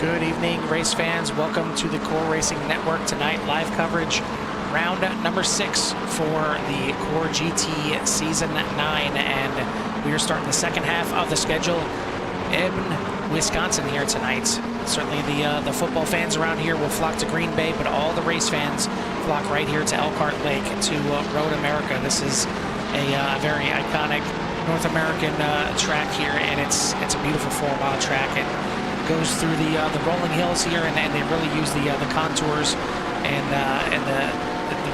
Good evening, race fans. Welcome to the Core Racing Network. Tonight, live coverage, round number 6 for the Core GT Season 9. And we are starting the second half of the schedule in Wisconsin here tonight. Certainly the football fans around here will flock to Green Bay, but all the race fans flock right here to Elkhart Lake, to Road America. This is a very iconic North American track here, and it's a beautiful 4-mile track. It goes through the rolling hills here, and they really use the contours and the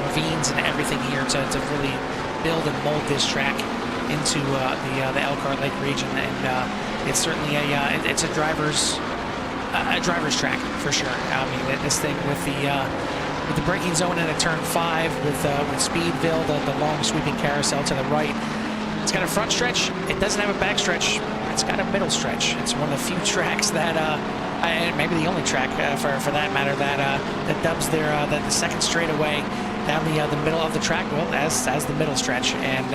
ravines and everything here to really build and mold this track into the Elkhart Lake region. And it's certainly it's a driver's track for sure. I mean, this thing with the braking zone in a turn 5, with Speedville, the long sweeping carousel to the right. It's got a front stretch. It doesn't have a back stretch. It's got a middle stretch. It's one of the few tracks that, and maybe the only track for that matter, that dubs the second straightaway down the middle of the track, well, as the middle stretch. And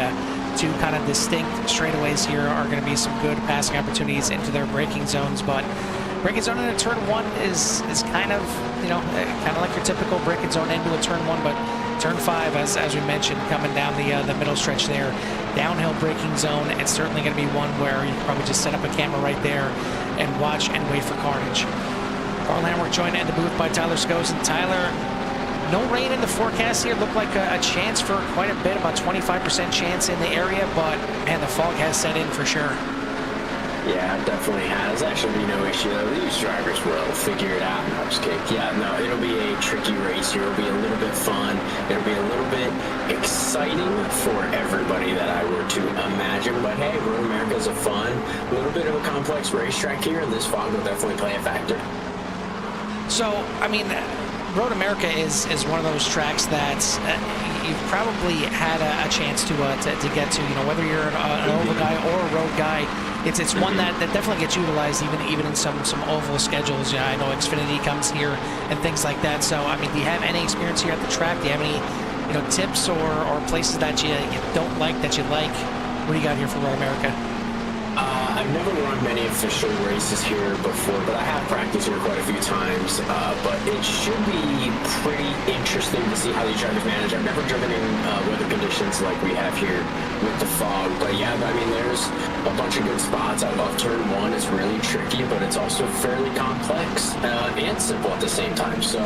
two kind of distinct straightaways here are going to be some good passing opportunities into their braking zones. But braking zone in a turn 1 is kind of, kind of like your typical braking zone into a turn 1, but turn 5, as we mentioned, coming down the middle stretch there, downhill braking zone. It's certainly going to be one where you can probably just set up a camera right there and watch and wait for carnage. Carl Hamrick joined at the booth by Tyler Skosen. Tyler, no rain in the forecast here. Looked like a chance for quite a bit, about 25% chance in the area, but man, the fog has set in for sure. Yeah, it definitely has. Actually, be no issue though. These drivers will figure it out. No, I'm just kidding. Yeah, no, it'll be a tricky race here. It'll be a little bit fun. It'll be a little bit exciting for everybody that I were to imagine. But hey, Road America is a fun, little bit of a complex racetrack here, and this fog will definitely play a factor. So, I mean, Road America is one of those tracks that you've probably had a chance to get to. Whether you're an oval guy or a road guy. It's one that definitely gets utilized even in some oval schedules. Yeah, I know Xfinity comes here and things like that. So, I mean, do you have any experience here at the track? Do you have any tips or places that you don't like that you like? What do you got here for Road America? I've never run many official races here before, but I have practiced here quite a few times. But it should be pretty interesting to see how these drivers manage. I've never driven in weather conditions like we have here with the fog. But yeah, I mean, there's a bunch of good spots. I love turn 1. It's really tricky, but it's also fairly complex and simple at the same time. So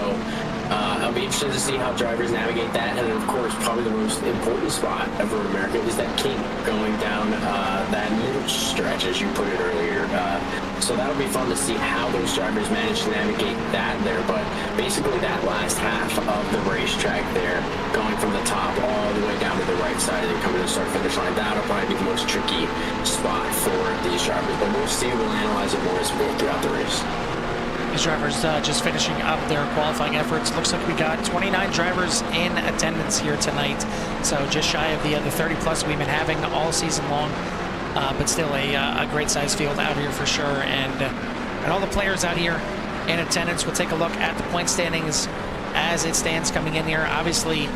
I'll be interested to see how drivers navigate that. And then, of course, probably the most important spot of Road America is that kink going down that middle stretch, as you put it earlier. So that'll be fun to see how those drivers manage to navigate that there. But basically that last half of the racetrack there, going from the top all the way down to the right side and then coming to the start-finish line, that'll probably be the most tricky spot for these drivers. But we'll see. We'll analyze it more as we go throughout the race. These drivers just finishing up their qualifying efforts. Looks like we got 29 drivers in attendance here tonight. So just shy of the 30-plus we've been having all season long. But still a great size field out here for sure. And all the players out here in attendance. We'll take a look at the point standings as it stands coming in here. Obviously,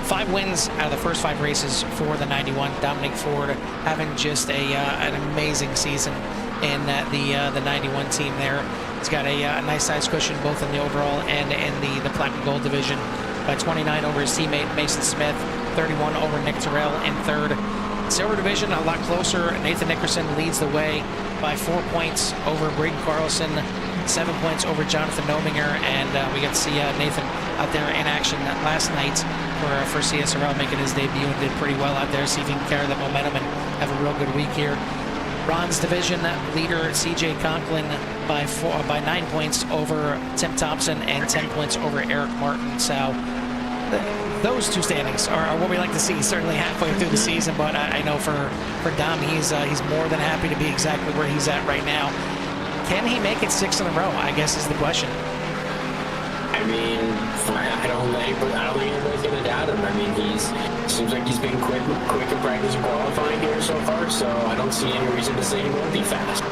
5 wins out of the first 5 races for the 91. Dominic Ford having just an amazing season in the 91 team there. He's got a nice size cushion both in the overall and in the Platinum Gold division. By 29 over his teammate Mason Smith, 31 over Nick Terrell in third. Silver division a lot closer. Nathan Nickerson leads the way by 4 points over Braden Carlson, 7 points over Jonathan Nominger, and we got to see Nathan out there in action last night for CSRL, making his debut and did pretty well out there. See if he can carry that momentum and have a real good week here. Bronze division leader CJ Conklin by 9 points over Tim Thompson and 10 points over Eric Martin. So those two standings are what we like to see, certainly halfway through the season. But I know for Dom, he's more than happy to be exactly where he's at right now. Can he make it 6 in a row, I guess is the question. I mean, I don't think anybody's going to doubt him. I mean, seems like he's been quick in practice and qualifying here so far, so I don't see any reason to say he won't be fast.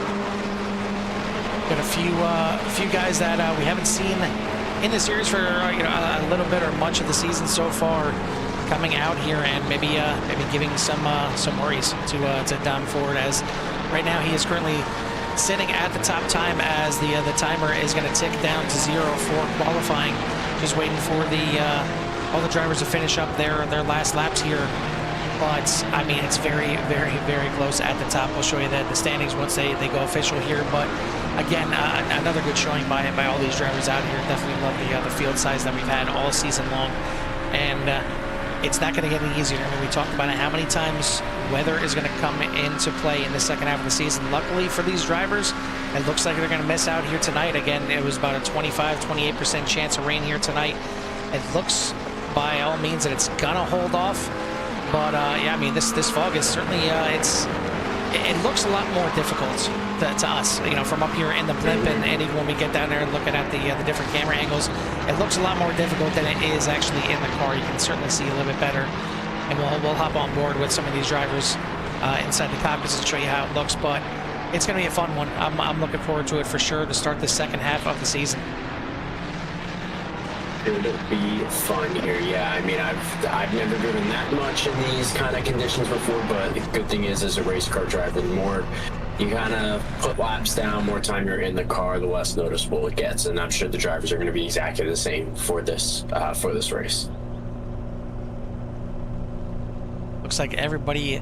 Got a few guys that we haven't seen in the series for a little bit or much of the season so far, coming out here and maybe giving some worries to Dom Ford, as right now he is currently sitting at the top time as the timer is going to tick down to 0 for qualifying. Just waiting for all the drivers to finish up their last laps here. But I mean, it's very, very, very close at the top. We'll show you the standings once they go official here. But again, another good showing by all these drivers out here. Definitely love the field size that we've had all season long, and it's not going to get any easier. I mean, we talked about it, how many times weather is going to come into play in the second half of the season. Luckily for these drivers, it looks like they're going to miss out here tonight. Again, it was about a 25-28% chance of rain here tonight. It looks by all means that it's going to hold off. But yeah, I mean, this fog is certainly it looks a lot more difficult to us, you know, from up here in the blimp, and even when we get down there and looking at the different camera angles, it looks a lot more difficult than it is actually in the car. You can certainly see a little bit better, and we'll hop on board with some of these drivers inside the cockpits and show you how it looks. But it's going to be a fun one. I'm looking forward to it for sure to start the second half of the season. It'll be fun here, yeah. I mean, I've never driven that much in these kind of conditions before, but the good thing is, as a race car driver, the more you kind of put laps down, more time you're in the car, the less noticeable it gets. And I'm sure the drivers are going to be exactly the same for this race. Looks like everybody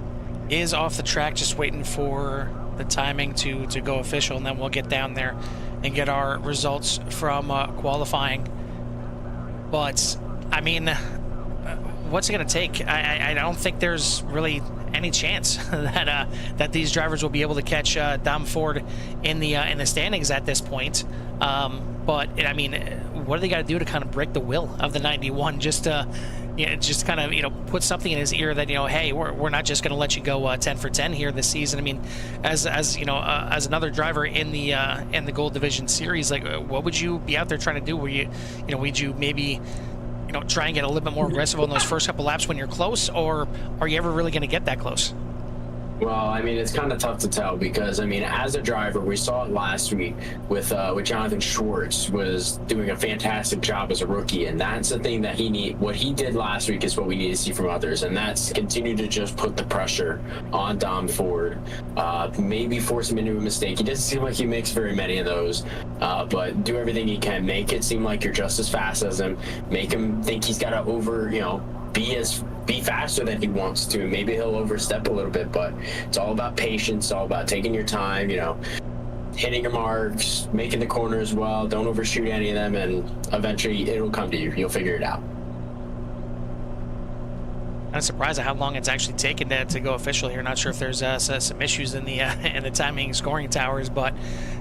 is off the track, just waiting for the timing to go official, and then we'll get down there and get our results from qualifying. But I mean, what's it going to take? I don't think there's really any chance that these drivers will be able to catch Dom Ford in the standings at this point. But I mean, what do they got to do to kind of break the will of the 91? Just just kind of, you know, put something in his ear that, you know, hey, we're not just going to let you go 10 for 10 here this season. I mean, as you know, as another driver in the Gold Division Series, like, what would you be out there trying to do? Would you maybe, you know, try and get a little bit more aggressive on those first couple laps when you're close, or are you ever really going to get that close? Well, I mean, it's kind of tough to tell because, I mean, as a driver, we saw it last week with Jonathan Schwartz was doing a fantastic job as a rookie, and that's the thing that what he did last week is what we need to see from others, and that's continue to just put the pressure on Dom Ford, maybe force him into a mistake. He doesn't seem like he makes very many of those, but do everything he can. Make it seem like you're just as fast as him. Make him think he's got to be faster than he wants to. Maybe he'll overstep a little bit, but it's all about patience, all about taking your time, you know, hitting your marks, making the corners well, don't overshoot any of them, and eventually it'll come to you. You'll figure it out. I'm surprised at how long it's actually taken to go official here. Not sure if there's some issues in the timing scoring towers, but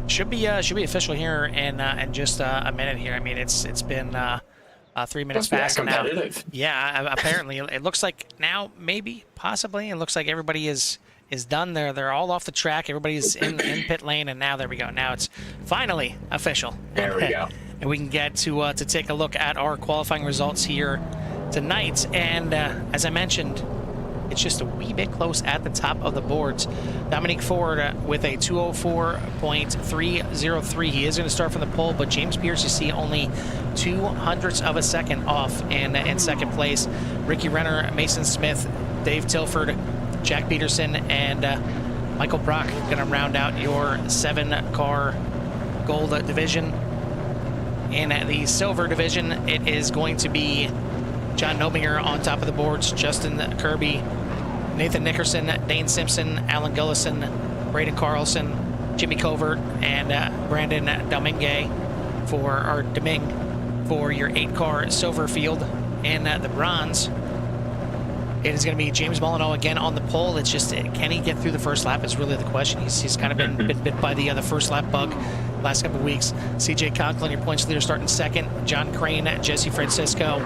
should be official here in just a minute here. I mean, it's been 3 minutes past now. Yeah, apparently it looks like now, maybe, possibly, it looks like everybody is done. They're all off the track. Everybody's in pit lane, and now there we go. Now it's finally official. There we go. And we can get to take a look at our qualifying results here tonight. And as I mentioned, it's just a wee bit close at the top of the boards. Dominique Ford with a 204.303. He is going to start from the pole, but James Pierce, you see, only 0.02 of a second off in second place. Ricky Renner, Mason Smith, Dave Tilford, Jack Peterson, and Michael Brock going to round out your 7-car gold division. In the silver division, it is going to be John Nobinger on top of the boards, Justin Kirby, Nathan Nickerson, Dane Simpson, Alan Gullison, Braden Carlson, Jimmy Covert, and Brandon Domingue for your 8-car silver field. In the bronze, it is going to be James Molyneux again on the pole. It's just, can he get through the first lap is really the question. He's kind of been bit by the first lap bug last couple of weeks. CJ Conklin, your points leader, starting second. John Crane, Jesse Francisco,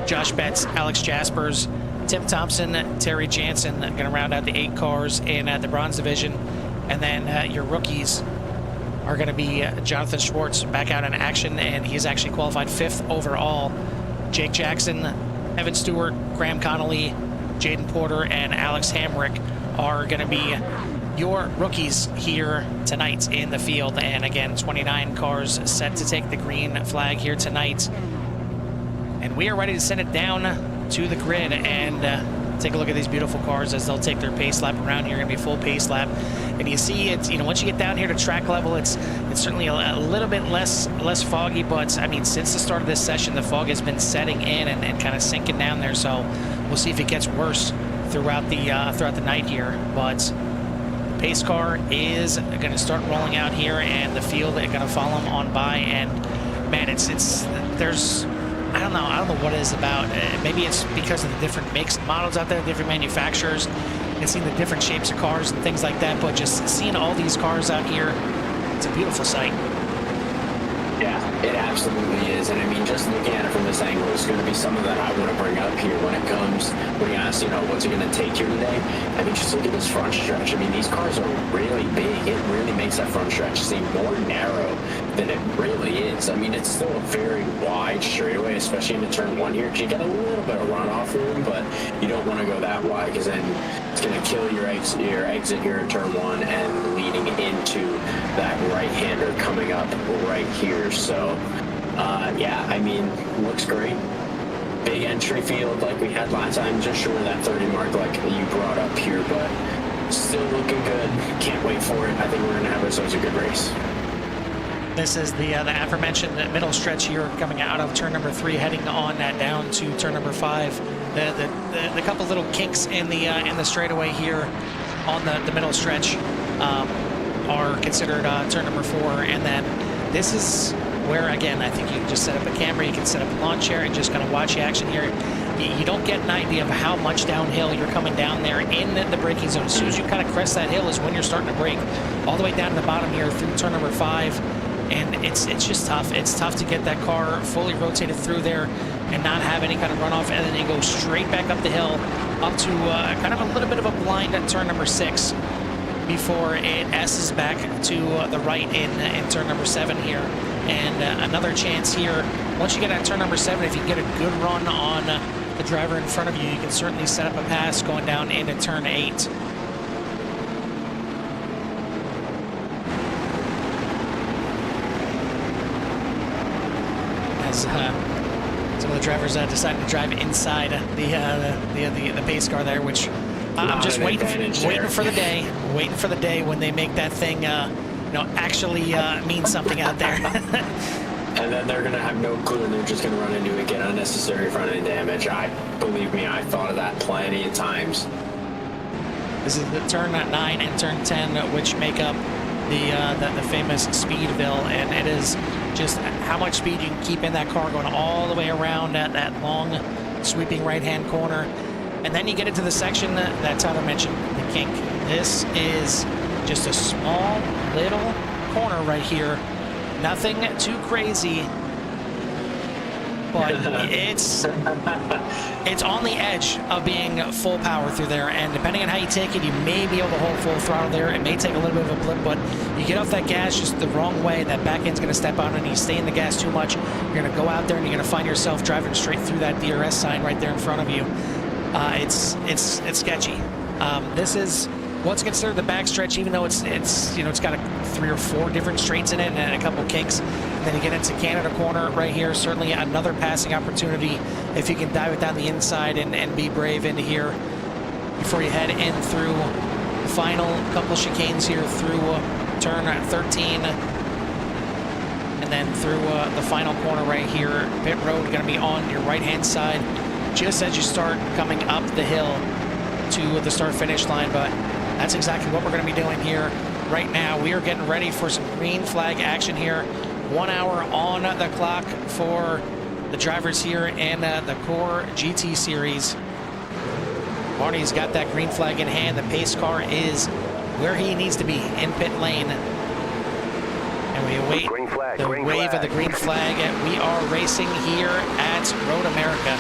Josh Betts, Alex Jaspers, Tim Thompson, Terry Jansen going to round out the 8 cars in the bronze division. And then your rookies are going to be Jonathan Schwartz back out in action, and he's actually qualified 5th overall. Jake Jackson, Evan Stewart, Graham Connolly, Jaden Porter, and Alex Hamrick are going to be your rookies here tonight in the field. And again, 29 cars set to take the green flag here tonight. And we are ready to send it down to the grid and Take a look at these beautiful cars as they'll take their pace lap around here. Going to be a full pace lap, and you see it's, you know, once you get down here to track level, it's certainly a little bit less foggy. But I mean, since the start of this session, the fog has been setting in and kind of sinking down there. So we'll see if it gets worse throughout the night here. But the pace car is going to start rolling out here, and the field is going to follow them on by. And man, there's I don't know what it is about. Maybe it's because of the different makes and models out there, different manufacturers, and seeing the different shapes of cars and things like that. But just seeing all these cars out here, it's a beautiful sight. Yeah, it absolutely is. And I mean, just looking at it from this angle is going to be something that I want to bring up here when you ask, you know, what's it going to take here today? I mean, just look at this front stretch. I mean, these cars are really big. It really makes that front stretch seem more narrow than it really is. I mean, it's still a very wide straightaway, especially into turn one here, because you get a little bit of runoff room, but you don't want to go that wide, because then it's going to kill your exit here in turn one and leading into that right-hander coming up right here. So, yeah, I mean, looks great. Big entry field like we had last time, just short of that 30 mark like you brought up here, but still looking good. Can't wait for it. I think we're going to have ourselves a good race. This is the aforementioned middle stretch here, coming out of turn number 3, heading on down to turn number 5. The couple little kinks in the straightaway here on the middle stretch are considered turn number 4, and then this is where, again, I think you can just set up a camera, you can set up a lawn chair and just kind of watch the action here. You don't get an idea of how much downhill you're coming down there in the braking zone. As soon as you kind of crest that hill is when you're starting to brake all the way down to the bottom here through turn number 5. And it's just tough. It's tough to get that car fully rotated through there and not have any kind of runoff, and then you go straight back up the hill up to kind of a little bit of a blind at turn number 6 before it S's back to the right in turn number 7 here. And another chance here. Once you get at turn number 7, if you get a good run on the driver in front of you, you can certainly set up a pass going down into turn 8. Some of the drivers decided to drive inside the pace car there, which I'm just waiting for the day when they make that thing actually mean something out there. And then they're gonna have no clue, and they're just gonna run into it, get unnecessary front end damage. Believe me, I thought of that plenty of times. This is the turn 9 and turn 10, which make up the famous Speedville, and it is just how much speed you can keep in that car going all the way around at that long sweeping right-hand corner. And then you get into the section that Tyler mentioned, the kink. This is just a small little corner right here. Nothing too crazy, but it's on the edge of being full power through there, and depending on how you take it, you may be able to hold full throttle there. It may take a little bit of a blip, but you get off that gas just the wrong way, that back end's going to step out, and you stay in the gas too much, you're going to go out there and you're going to find yourself driving straight through that DRS sign right there in front of you. It's sketchy. This is what's considered the backstretch, even though it's got 3 or 4 different straights in it and a couple kinks. And then you get into Canada corner right here. Certainly another passing opportunity if you can dive it down the inside and be brave into here before you head in through the final couple chicanes here through turn 13. And then through the final corner right here. Pit road going to be on your right-hand side just as you start coming up the hill to the start-finish line. But that's exactly what we're going to be doing here right now. We are getting ready for some green flag action here. 1 hour on the clock for the drivers here in the Core GT Series. Marty's got that green flag in hand. The pace car is where he needs to be, in pit lane. And we await the wave of the green flag. We are racing here at Road America.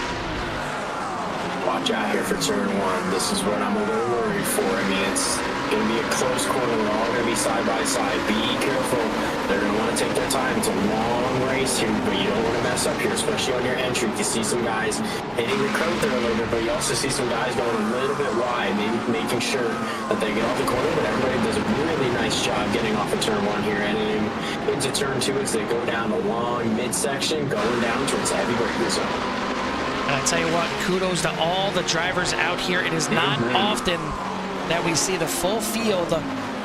Watch out here for turn 1. This is what I'm a little worried for. I mean, it's going to be a close corner. They're all going to be side by side. Be careful. They're going to want to take their time. It's a long race here, but you don't want to mess up here, especially on your entry. You see some guys hitting the curb there a little bit, but you also see some guys going a little bit wide, maybe making sure that they get off the corner, but everybody does a really nice job getting off of turn 1 here and into turn 2 as they go down the long midsection, going down towards the heavy braking zone. And I tell you what, kudos to all the drivers out here. It is not often that we see the full field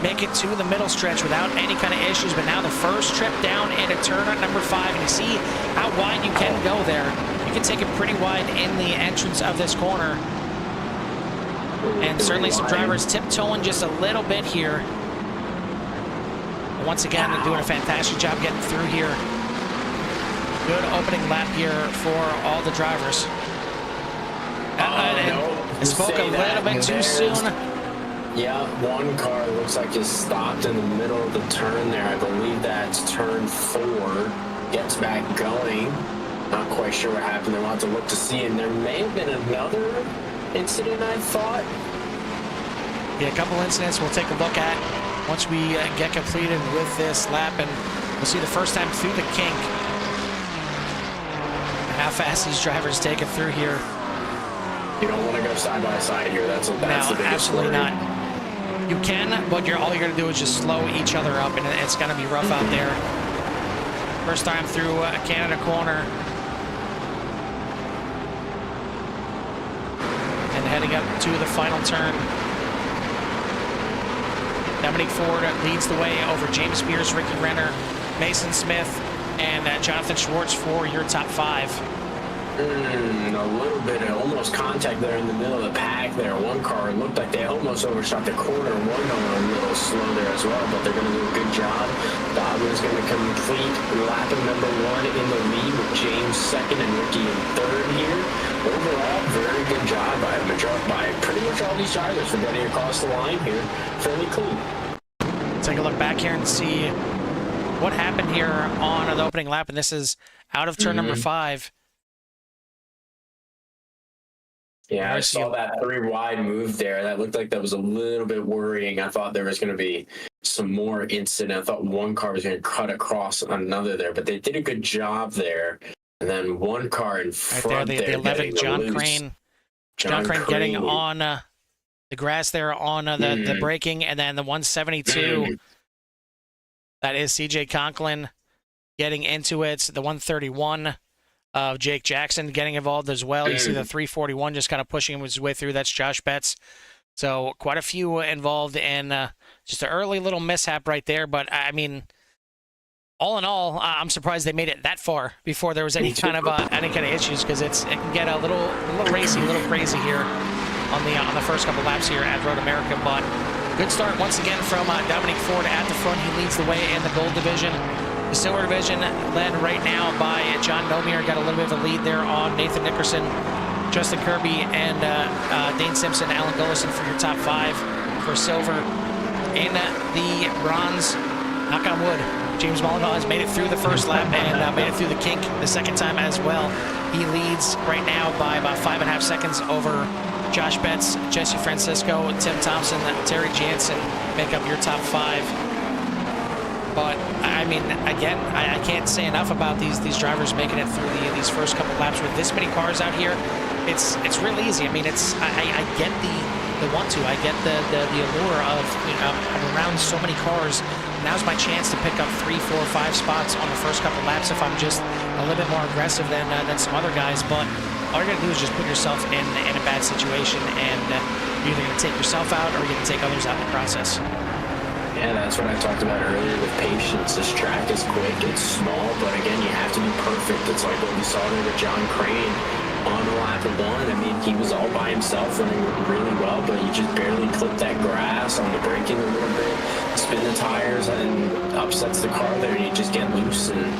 make it to the middle stretch without any kind of issues, but now the first trip down into turn at number 5, and you see how wide you can go there. You can take it pretty wide in the entrance of this corner. And certainly some drivers tiptoeing just a little bit here. But once again, they're doing a fantastic job getting through here. Good opening lap here for all the drivers. I spoke a little bit too soon. Yeah, one car looks like it stopped in the middle of the turn there. I believe that's turn 4. Gets back going. Not quite sure what happened. They want to look to see, and there may have been another incident, I thought. Yeah, a couple incidents we'll take a look at once we get completed with this lap, and we'll see the first time through the kink. How fast these drivers take it through here. You don't want to go side by side here. That's the biggest absolutely worry. not. You can, but all you're going to do is just slow each other up, and it's going to be rough out there. First time through Canada corner. And heading up to the final turn. Dominic Ford leads the way over James Spears, Ricky Renner, Mason Smith, and Jonathan Schwartz for your top 5. A little bit of almost contact there in the middle of the pack there. One car looked like they almost overshot the corner. One going a little slow there as well, but they're going to do a good job. Dobbin's going to complete lap number 1 in the lead with James 2nd and Ricky in 3rd here. Overall, very good job by pretty much all these drivers for getting across the line here. Fairly clean. Take a look back here and see what happened here on the opening lap, and this is out of turn number 5. Yeah, I saw that 3 wide move there. That looked like that was a little bit worrying. I thought there was going to be some more incident. I thought one car was going to cut across another there, but they did a good job there. And then one car in front there, the 11, John Crane. John Crane getting on the grass there on the braking, and then the 172. That is CJ Conklin getting into it. The 131. Of Jake Jackson getting involved as well. You see the 341 just kind of pushing his way through. That's Josh Betts. So quite a few involved in just an early little mishap right there. But I mean, all in all, I'm surprised they made it that far before there was any kind of issues, because it can get a little racy, a little crazy here on the first couple laps here at Road America. But good start once again from Dominic Ford at the front. He leads the way in the gold division. The silver division led right now by John Nomier. Got a little bit of a lead there on Nathan Nickerson, Justin Kirby, and Dane Simpson, Alan Gullison for your top 5 for silver. In the bronze, knock on wood, James Mollenbaugh has made it through the first lap and made it through the kink the second time as well. He leads right now by about 5.5 seconds over Josh Betts, Jesse Francisco, Tim Thompson, Terry Jansen make up your top 5. But I mean, again, I can't say enough about these drivers making it through these first couple laps with this many cars out here. It's real easy. I mean, I get the want-to. I get the allure of I'm around so many cars. Now's my chance to pick up 3, 4, 5 spots on the first couple laps if I'm just a little bit more aggressive than some other guys. But all you're gonna do is just put yourself in a bad situation, and you're either gonna take yourself out or you're gonna take others out in the process. Yeah, that's what I talked about earlier with patience. This track is quick, it's small, but again, you have to be perfect. It's like what we saw there with John Crane on lap 1. I mean, he was all by himself running really well, but you just barely clip that grass on the braking a little bit, spin the tires, and upsets the car there, and you just get loose. And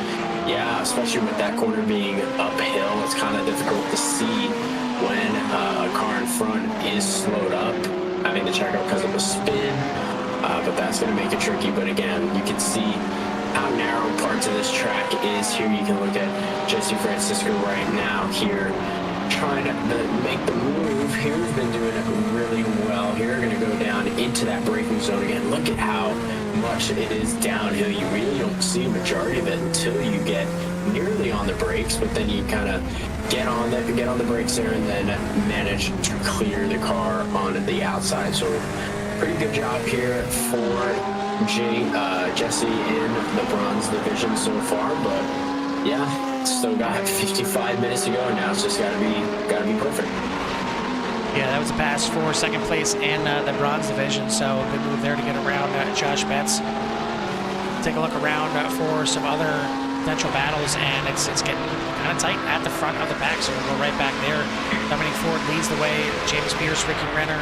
yeah, especially with that corner being uphill, it's kind of difficult to see when a car in front is slowed up, having to check out because of a spin. But that's going to make it tricky. But again, you can see how narrow parts of this track is here. You can look at Jesse Francisco right now here, trying to make the move. Here we've been doing it really well. Here we're going to go down into that braking zone again. Look at how much it is downhill. You really don't see a majority of it until you get nearly on the brakes, but then you kind of get on the brakes there and then manage to clear the car onto the outside. So pretty good job here for Jesse in the bronze division so far, but yeah, still got 55 minutes to go, and now it's just gotta be perfect. Yeah, that was a pass for second place in the bronze division, so good move there to get around Josh Betts. Take a look around for some other potential battles, and it's getting kind of tight at the front of the pack, so we'll go right back there. Dominic Ford leads the way, James Pierce, Ricky Renner,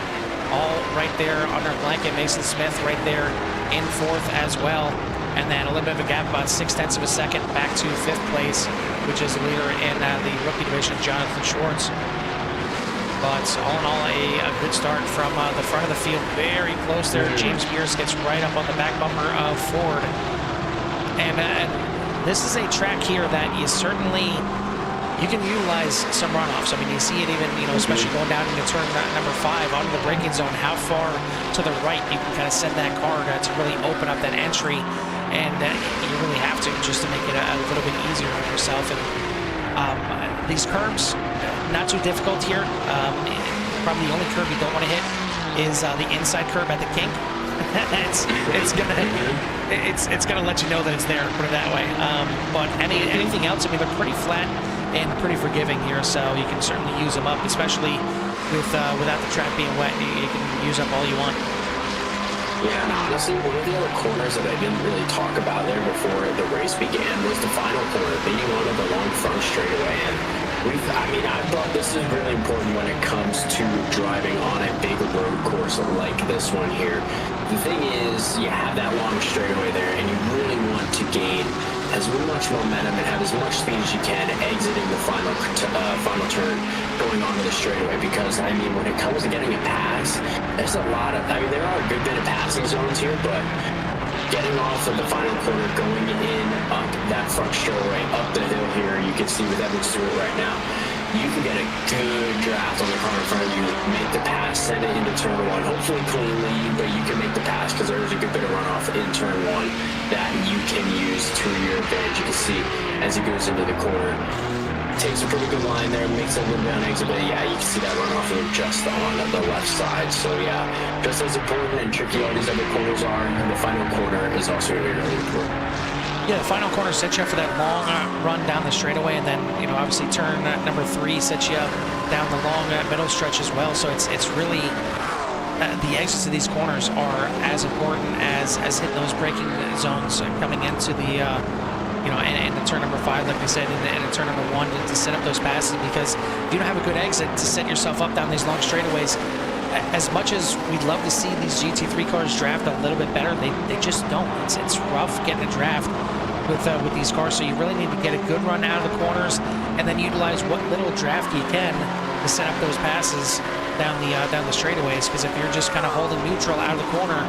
all right there under a blanket. Mason Smith right there in fourth as well. And then a little bit of a gap, about 0.6 of a second, back to fifth place, which is the leader in the rookie division, Jonathan Schwartz. But all in all, a good start from the front of the field, very close there. James Pierce gets right up on the back bumper of Ford. And this is a track here that is certainly, you can utilize some runoffs. I mean, you see it even, especially going down into turn number 5 onto the braking zone, how far to the right you can kind of send that car to really open up that entry. And you really have to, just to make it a little bit easier on yourself. And these curbs, not too difficult here. Probably the only curb you don't want to hit is the inside curb at the kink. it's gonna let you know that it's there, put it that way. But anything else, I mean, they're pretty flat and pretty forgiving here, so you can certainly use them up, especially without the track being wet. You can use up all you want. Yeah, and honestly, one of the other corners that I didn't really talk about there before the race began was the final corner, being onto the long front straightaway. And I thought this is really important when it comes to driving on a big road course like this one here. The thing is, you have that long straightaway there, and you really want to gain as much momentum and have as much speed as you can exiting the final turn going onto the straightaway, because I mean, when it comes to getting a pass, there's a lot of, there are a good bit of passing zones here, but getting off of the final corner, going in up that front straightaway, up the hill here, you can see with Evan Stewart right now, you can get a good draft on the car in front of you, make the pass, send it into turn 1, hopefully cleanly, but you can make the pass because there is a good bit of runoff in turn 1 that you can use to your advantage. You can see as he goes into the corner, takes a pretty good line there, makes a little bit on exit, but yeah, you can see that runoff just on the left side. So yeah, just as important and tricky all these other corners are, and the final corner is also really important. Yeah, the final corner sets you up for that long run down the straightaway, and then, obviously turn number 3 sets you up down the long middle stretch as well. So it's really, the exits of these corners are as important as hitting those braking zones coming into the, and the turn number 5, like I said, and the turn number 1 to set up those passes, because if you don't have a good exit to set yourself up down these long straightaways, as much as we'd love to see these GT3 cars draft a little bit better, they just don't. It's rough getting a draft with these cars, so you really need to get a good run out of the corners and then utilize what little draft you can to set up those passes down the straightaways, because if you're just kind of holding neutral out of the corner,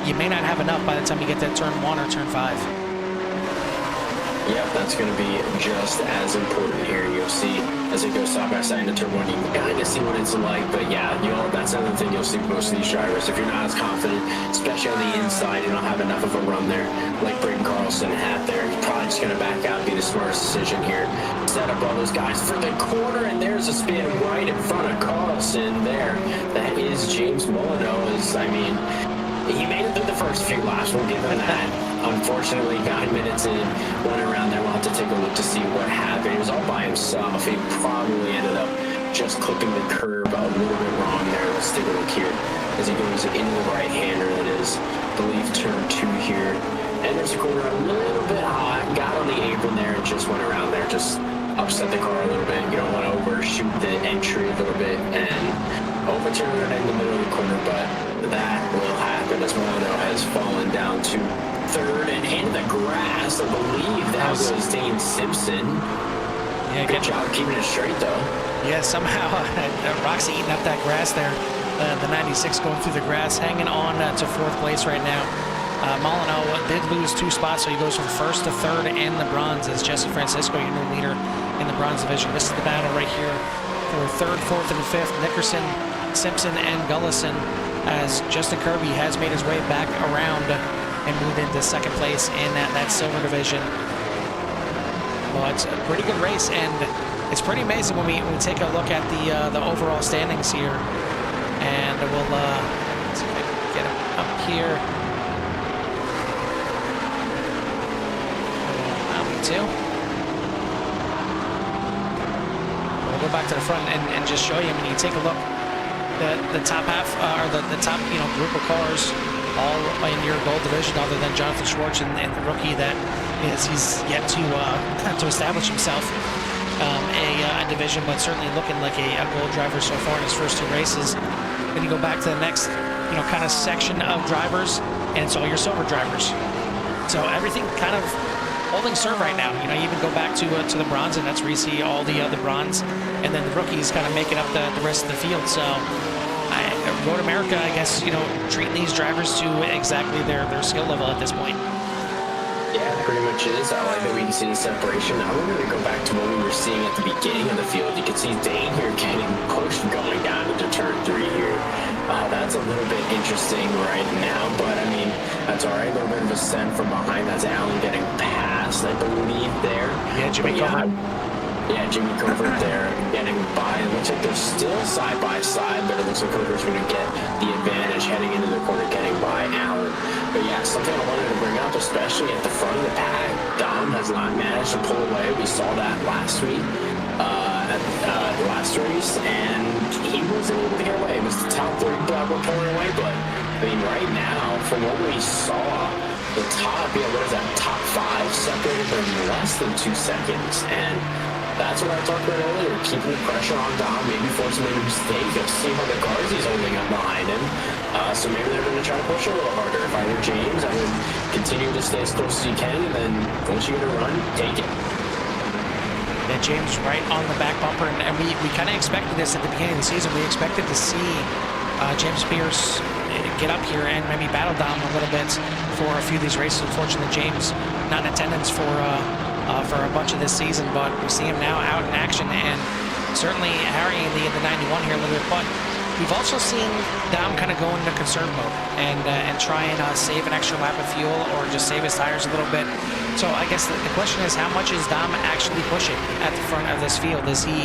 you may not have enough by the time you get to turn 1 or turn 5. Yep, that's going to be just as important here. You'll see as it goes side by side into turn 1, you can kind of see what it's like. But yeah, that's another thing you'll see with most of these drivers. If you're not as confident, especially on the inside, you don't have enough of a run there, like Braden Carlson had there, you're probably just going to back out and be the smartest decision here. Set up all those guys for the corner, and there's a spin right in front of Carlson there. That is James Molyneux. He made it through the first few laps, we'll give him that. Unfortunately, 9 minutes in, went around there. We'll have to take a look to see what happened. He was all by himself. He probably ended up just clipping the curb a little bit wrong there. Let's take a look here as he goes into the right-hander. That is, I believe, turn 2 here. And there's a corner a little bit hot. Got on the apron there and just went around there. Just upset the car a little bit. You don't want to overshoot the entry a little bit and overturn it in the middle of the corner, but that will happen as Molyneux has fallen down to 3rd and in the grass. I believe that was Dane Simpson. Yeah, good job keeping it straight, though. Yeah, somehow Roxy eating up that grass there. The 96 going through the grass, hanging on to 4th place right now. Molyneux did lose 2 spots, so he goes from 1st to 3rd in the bronze as Jesse Francisco, your new leader in the bronze division. This is the battle right here for 3rd, 4th, and 5th. Nickerson, Simpson, and Gullison, as Justin Kirby has made his way back around and moved into 2nd place in that silver division. Well, it's a pretty good race, and it's pretty amazing when we take a look at the overall standings here. And we'll see if I can get him up here. Allow me to. go back to the front and just show you. I mean, you take a look, the top half, or the top, you know, group of cars, all in your gold division, other than Jonathan Schwartz and the rookie that he's yet to establish himself a division, but certainly looking like a gold driver so far in his first 2 races. Then you go back to the next, you know, kind of section of drivers, and it's all your silver drivers. So everything kind of holding serve right now. You know, you even go back to the bronze, and that's where you see all the other bronze, and then the rookies kind of making up the rest of the field. So Road America, I guess, you know, treating these drivers to exactly their skill level at this point. Yeah, pretty much is. I like that we can see the separation. I want to go back to what we were seeing at the beginning of the field. You can see Dane here getting pushed going down into turn 3 here. That's a little bit interesting right now, but I mean, that's all right. A little bit of a send from behind. That's Allen getting past, I believe, there. Yeah, Jimmy Covert. Yeah, Jimmy Covert there getting by. It looks like they're still side by side, but it looks like Covert's going to get the advantage heading into the corner, getting by Allen. But yeah, something I wanted to bring up, especially at the front of the pack, Dom has not managed to pull away. We saw that last week at the last race, and he wasn't able to get away. It was the top 3 that were pulling away, but I mean, right now, from what we saw, the top, yeah, what is that, top 5 separated in less than 2 seconds, and that's what I talked about earlier, keeping the pressure on Dom, maybe forcing him to mistake. You'll see how the cars he's holding up behind him. So maybe they're going to try to push a little harder. If I were James, I would continue to stay as close as you can, and then once you're going to run, take it. Yeah, James right on the back bumper, and we kind of expected this at the beginning of the season. We expected to see James Pierce get up here and maybe battle Dom a little bit for a few of these races. Unfortunately, James not in attendance for a bunch of this season, but we see him now out in action and certainly harrying the 91 here a little bit. But we've also seen Dom kind of go into conserve mode and try and save an extra lap of fuel or just save his tires a little bit. So I guess the question is, how much is Dom actually pushing at the front of this field? Is he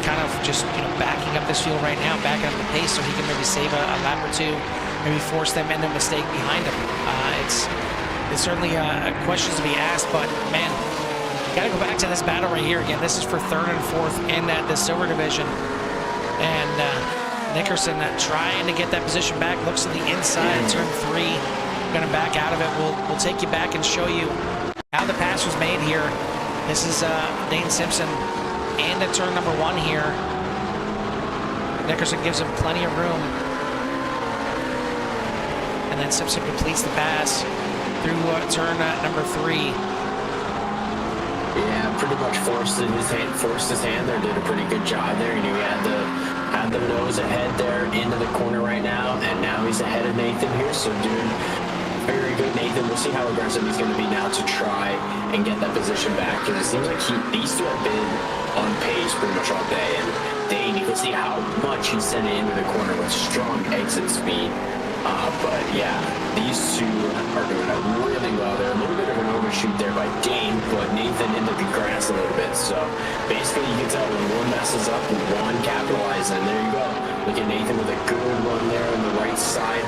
kind of just, you know, backing up this field right now, backing up the pace so he can maybe save a lap or 2, maybe force them into a mistake behind him? It's certainly questions to be asked, but man, got to go back to this battle right here again. This is for 3rd and 4th in the silver division, and Nickerson trying to get that position back. Looks to the inside, turn 3, going to back out of it. We'll take you back and show you how the pass was made here. This is Dane Simpson into turn number 1 here. Nickerson gives him plenty of room, and then Simpson completes the pass through turn number 3. Yeah, pretty much forced his hand there. Did a pretty good job there. You know, he had the nose ahead there into the corner right now, and now he's ahead of Nathan here. So doing very good, Nathan. We'll see how aggressive he's going to be now to try and get that position back, because it seems like these 2 have been on pace pretty much all day. And Dane, you can see how much he's sending into the corner with strong exit speed. But yeah, these 2 are doing it really well. They're a little bit of an overshoot there by Dane, but Nathan into the grass a little bit. So basically, you can tell when one messes up, one capitalizes, and there you go. Look at Nathan with a good run there on the right side.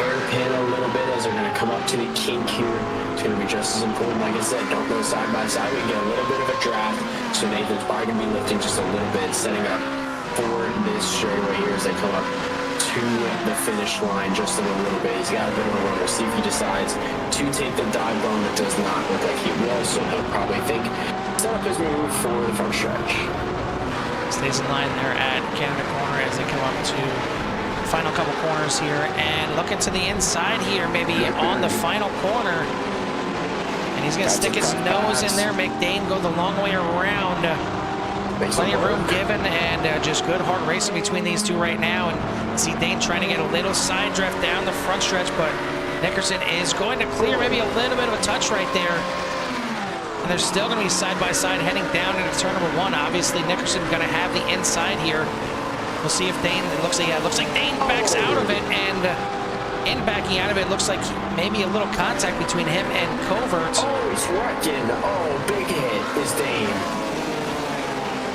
Hairpin a little bit as they're going to come up to the kink here. It's going to be just as important. Like I said, don't go side by side. We can get a little bit of a draft. So Nathan's probably going to be lifting just a little bit, setting up for this straightaway here as they come up to the finish line just in a little bit. He's got a bit of a run. We'll see if he decides to take the dive bomb. It does not look like he will, so he'll probably set up his move for the front stretch. Stays in line there at Canada Corner as they come up to the final couple corners here, and looking to the inside here, maybe on the final corner. And he's going to stick his nose in there, make Dane go the long way around. Plenty of room given, and just good hard racing between these 2 right now. And see Dane trying to get a little side drift down the front stretch, but Nickerson is going to clear maybe a little bit of a touch right there. And they're still going to be side by side heading down into turn number 1. Obviously, Nickerson going to have the inside here. We'll see if Dane, it looks like Dane backs out of it, and in backing out of it, looks like maybe a little contact between him and Covert. Oh, he's wrecking. Oh, big hit is Dane.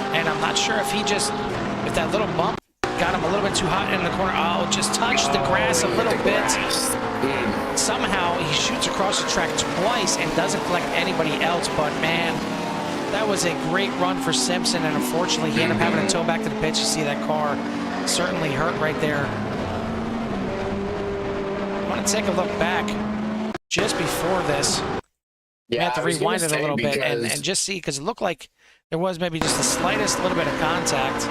And I'm not sure if if that little bump got him a little bit too hot in the corner. Oh, just touched the grass a little bit. Somehow he shoots across the track twice and doesn't collect anybody else, but man, that was a great run for Simpson, and unfortunately he ended up having to tow back to the pits. You see that car certainly hurt right there. I want to take a look back just before this. Yeah, I have to rewind it a little bit and just see, because it looked like there was maybe just the slightest little bit of contact.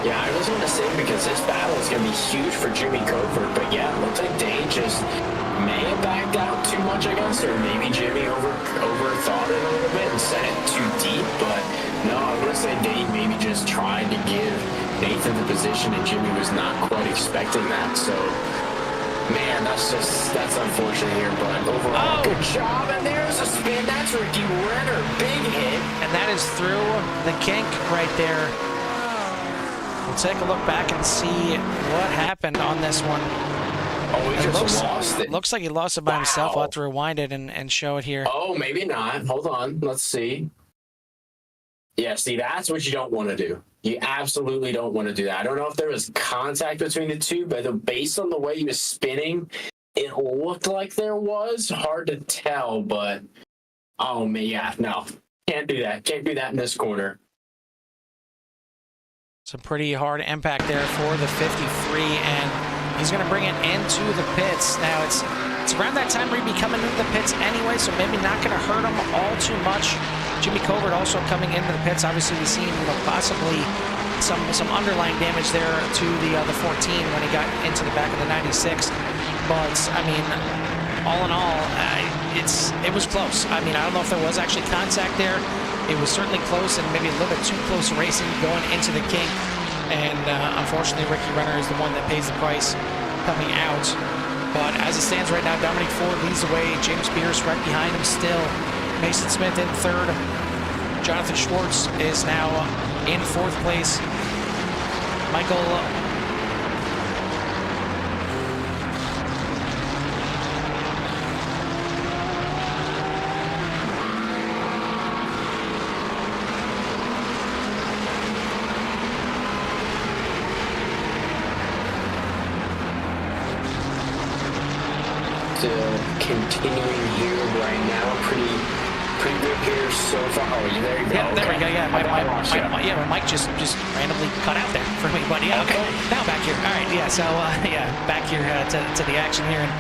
Yeah, I was going to say, because this battle is going to be huge for Jimmy Covert, but yeah, it looks like Dane just may have backed out too much, I guess, or maybe Jimmy overthought it a little bit and set it too deep, but no, I'm going to say Dane maybe just tried to give Nathan the position, and Jimmy was not quite expecting that, so, man, that's unfortunate here, but overall, good job, and there's a spin. That's Ricky Renner, big hit. And that is through the kink right there. We'll take a look back and see what happened on this one. Oh, he just lost it. Looks like he lost it by himself. I'll have to rewind it and show it here. Oh, maybe not. Hold on. Let's see. Yeah, see, that's what you don't want to do. You absolutely don't want to do that. I don't know if there was contact between the two, but based on the way he was spinning, it looked like there was. Hard to tell, but oh, man, yeah, no. Can't do that. Can't do that in this corner. Some pretty hard impact there for the 53, and he's going to bring it into the pits. Now, it's around that time where he'd be coming into the pits anyway, so maybe not going to hurt him all too much. Jimmy Covert also coming into the pits. Obviously, we've seen possibly some underlying damage there to the 14 when he got into the back of the 96. But, I mean, all in all, it was close. I mean, I don't know if there was actually contact there. It was certainly close, and maybe a little bit too close racing going into the kink. And unfortunately, Ricky Renner is the one that pays the price coming out. But as it stands right now, Dominic Ford leads the way. James Pierce right behind him still. Mason Smith in third. Jonathan Schwartz is now in fourth place. Michael still continuing here right now. Pretty good here so far. Oh, there you go. Yeah, there we go. Yeah, my mic just randomly cut out there for me. But yeah, okay. Now back here. All right. Yeah. So yeah, back here to the action here. And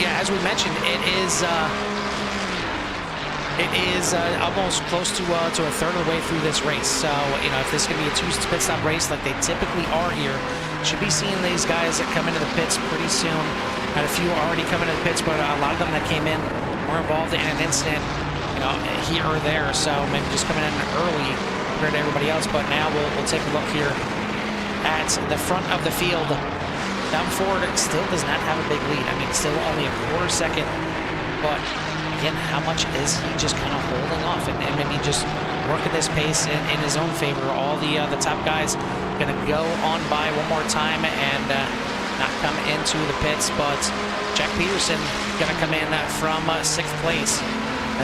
yeah, as we mentioned, it is almost close to a third of the way through this race. So you know, if this is going to be a two-pit stop race like they typically are here, should be seeing these guys that come into the pits pretty soon. Had a few already coming into the pits, but a lot of them that came in were involved in an incident, you know, here or there. So maybe just coming in early compared to everybody else. But now we'll take a look here at the front of the field. Dom Ford still does not have a big lead. I mean, still only a quarter second. But again, how much is he just kind of holding off and maybe just working this pace in his own favor? All the top guys going to go on by one more time and not come into the pits, but Jack Peterson going to come in from 6th place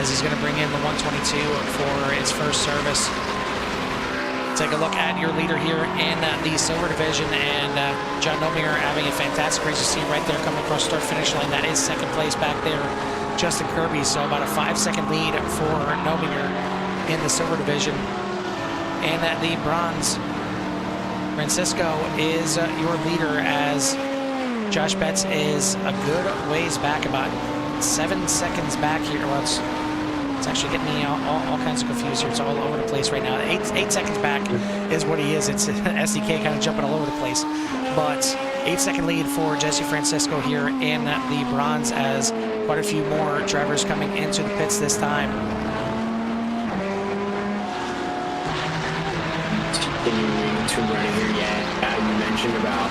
as he's going to bring in the 122 for his first service. Take a look at your leader here in the silver division, and John Nomier having a fantastic race. You see right there coming across start-finish line. That is 2nd place back there, Justin Kirby. So about a 5-second lead for Nomier in the silver division. And at the bronze, Francisco is your leader as Josh Betts is a good ways back, about 7 seconds back here. Well, it's actually getting me all kinds of confused here. It's all over the place right now. 8 seconds back is what he is. It's SDK kind of jumping all over the place. But 8-second lead for Jesse Francisco here in the bronze, as quite a few more drivers coming into the pits this time. Continuing to run here, yeah. You mentioned about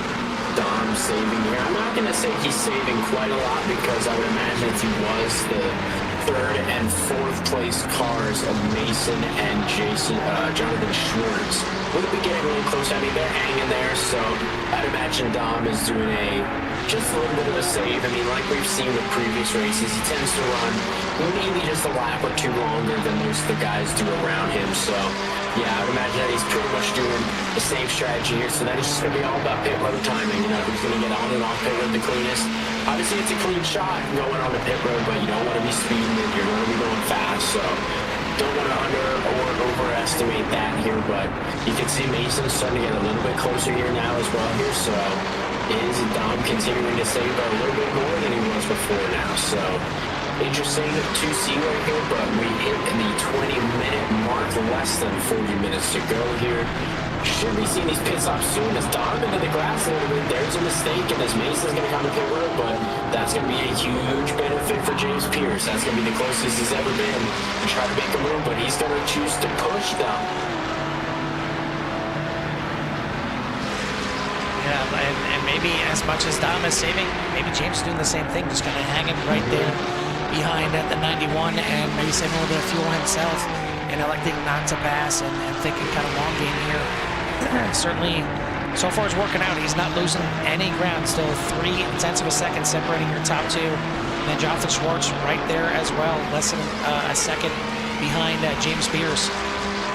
Dom saving here. I'm not going to say he's saving quite a lot, because I would imagine if he was, the 3rd and 4th place cars of Mason and Jonathan Schwartz would be getting really close. I mean, they're hanging there, so I'd imagine Dom is doing just a little bit of a save. I mean, like we've seen with previous races, he tends to run maybe just a lap or two longer than most of the guys do around him. So yeah, I would imagine that he's pretty much doing the same strategy here. So then it's just going to be all about pit road timing. You know, who's going to get on and off pit road the cleanest. Obviously, it's a clean shot going on the pit road, but you don't want to be speeding it. You're going to be going fast. So don't want to under or overestimate that here, but you can see Mason's starting to get a little bit closer here now as well here. So is Dom continuing to save a little bit more than he was before now? So interesting to see right here, but we hit the 20-minute mark, less than 40 minutes to go here. Should be seeing these pit stops soon as Dom into the grass a little bit. There's a mistake, and as Mason's going to come to pit road, but that's going to be a huge benefit for James Pierce. That's going to be the closest he's ever been to try to make a move, but he's going to choose to push Dom. Yeah, and maybe as much as Dom is saving, maybe James is doing the same thing, just kind of hanging right there behind the 91 and maybe saving a little bit of fuel himself and electing not to pass and thinking kind of long game here. Certainly, so far it's working out. He's not losing any ground. Still 0.3 of a second separating your top two. And then Jonathan Schwartz right there as well, less than a second behind James Pierce.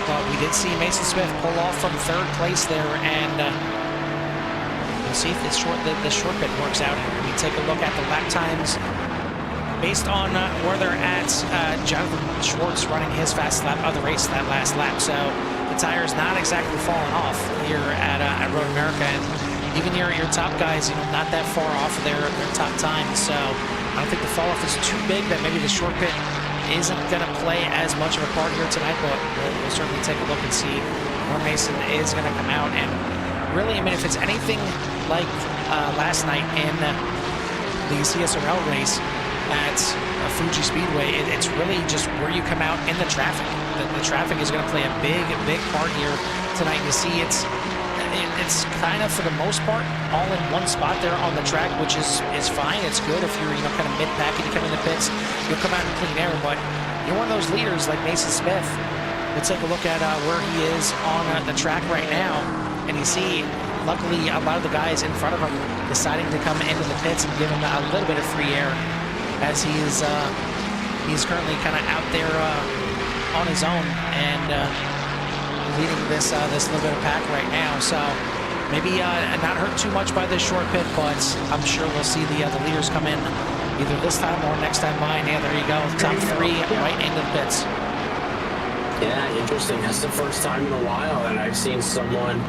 But we did see Mason Smith pull off from third place there, and we'll see if this short bit works out. We take a look at the lap times based on where they're at. Jonathan Schwartz running his fast lap of the race that last lap, so the tire's not exactly falling off here at Road America, and even your top guys, not that far off of their top time. So I don't think the fall off is too big that maybe the short pit isn't going to play as much of a part here tonight, but we'll certainly take a look and see where Mason is going to come out. And really, I mean, if it's anything like last night in the CSRL race at Fuji Speedway, it's really just where you come out in the traffic. The traffic is going to play a big part here tonight. You see it's kind of, for the most part, all in one spot there on the track, which is fine. It's good if you're kind of mid-pack and you come in the pits, you'll come out in clean air. But you're one of those leaders like Mason Smith. We'll take a look at where he is on the track right now, and you see, luckily, a lot of the guys in front of him deciding to come into the pits and give him a little bit of free air, as he's currently kind of out there on his own and leading this little bit of pack right now. So maybe not hurt too much by this short pit, but I'm sure we'll see the leaders come in either this time or next time by. And yeah, there you go, top three right into the pits. Yeah, interesting. That's the first time in a while that I've seen someone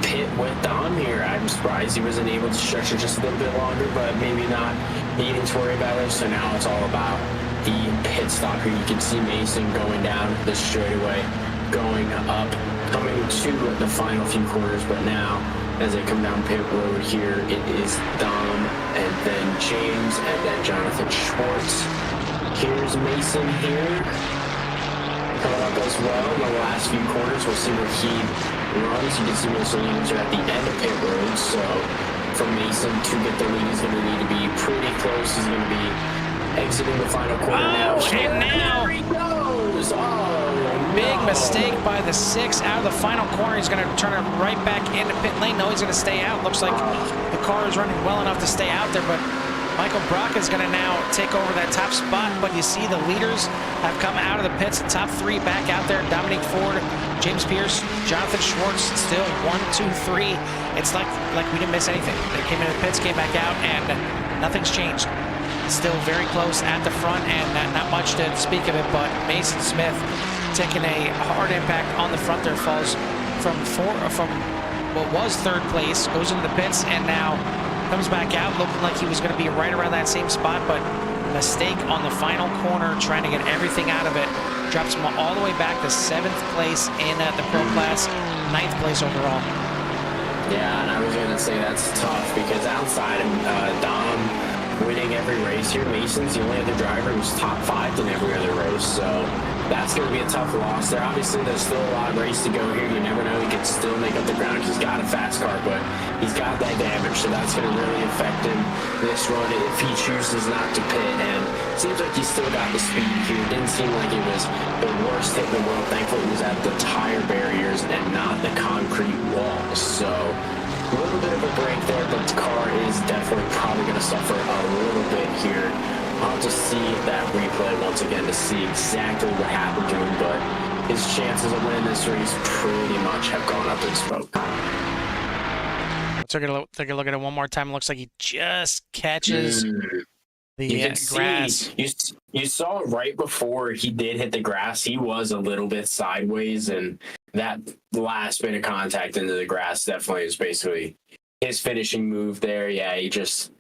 pit with Dom here. I'm surprised he wasn't able to stretch it just a little bit longer, but maybe not needing to worry about it. So now it's all about the pit stop here. You can see Mason going down the straightaway, going up, coming to the final few corners. But now, as they come down pit road here, it is Dom, and then James, and then Jonathan Schwartz. Here's Mason here, coming up as well in the last few corners. We'll see where he runs. You can see most of the leaders are at the end of pit road, so for Mason to get the lead, he's going to need to be pretty close. He's going to be exiting the final corner now. And now there he goes. Oh, big mistake by the 6 out of the final corner. He's going to turn it right back into pit lane. No, he's going to stay out. Looks like the car is running well enough to stay out there, but Michael Brock is going to now take over that top spot. But you see the leaders have come out of the pits. The top 3 back out there. Dominique Ford, James Pierce, Jonathan Schwartz, still 1, 2, 3. It's like we didn't miss anything. They came into the pits, came back out, and nothing's changed. Still very close at the front, and not much to speak of it, but Mason Smith taking a hard impact on the front there, falls from what was third place, goes into the pits, and now comes back out looking like he was going to be right around that same spot, but mistake on the final corner, trying to get everything out of it, drops him all the way back to 7th place in the Pro Class, 9th place overall. Yeah, and I was going to say that's tough, because outside of Dom winning every race here, Mason's the only other driver who's top 5 in every other race, so that's going to be a tough loss there. Obviously, there's still a lot of race to go here. You never know, he could still make up the ground because he's got a fast car, but he's got that damage, so that's going to really affect him this run if he chooses not to pit. And it seems like he's still got the speed here. It didn't seem like it was the worst hit in the world. Thankfully, it was at the tire barriers and not the concrete walls, so a little bit of a break there, but the car is definitely probably going to suffer a little bit here. I'll have to see that replay once again to see exactly what happened to him, but his chances of winning this race pretty much have gone up in smoke. Take a look at it one more time. It looks like he just catches You can grass. see, you saw right before he did hit the grass, he was a little bit sideways, and that last bit of contact into the grass definitely is basically his finishing move there. Yeah, he just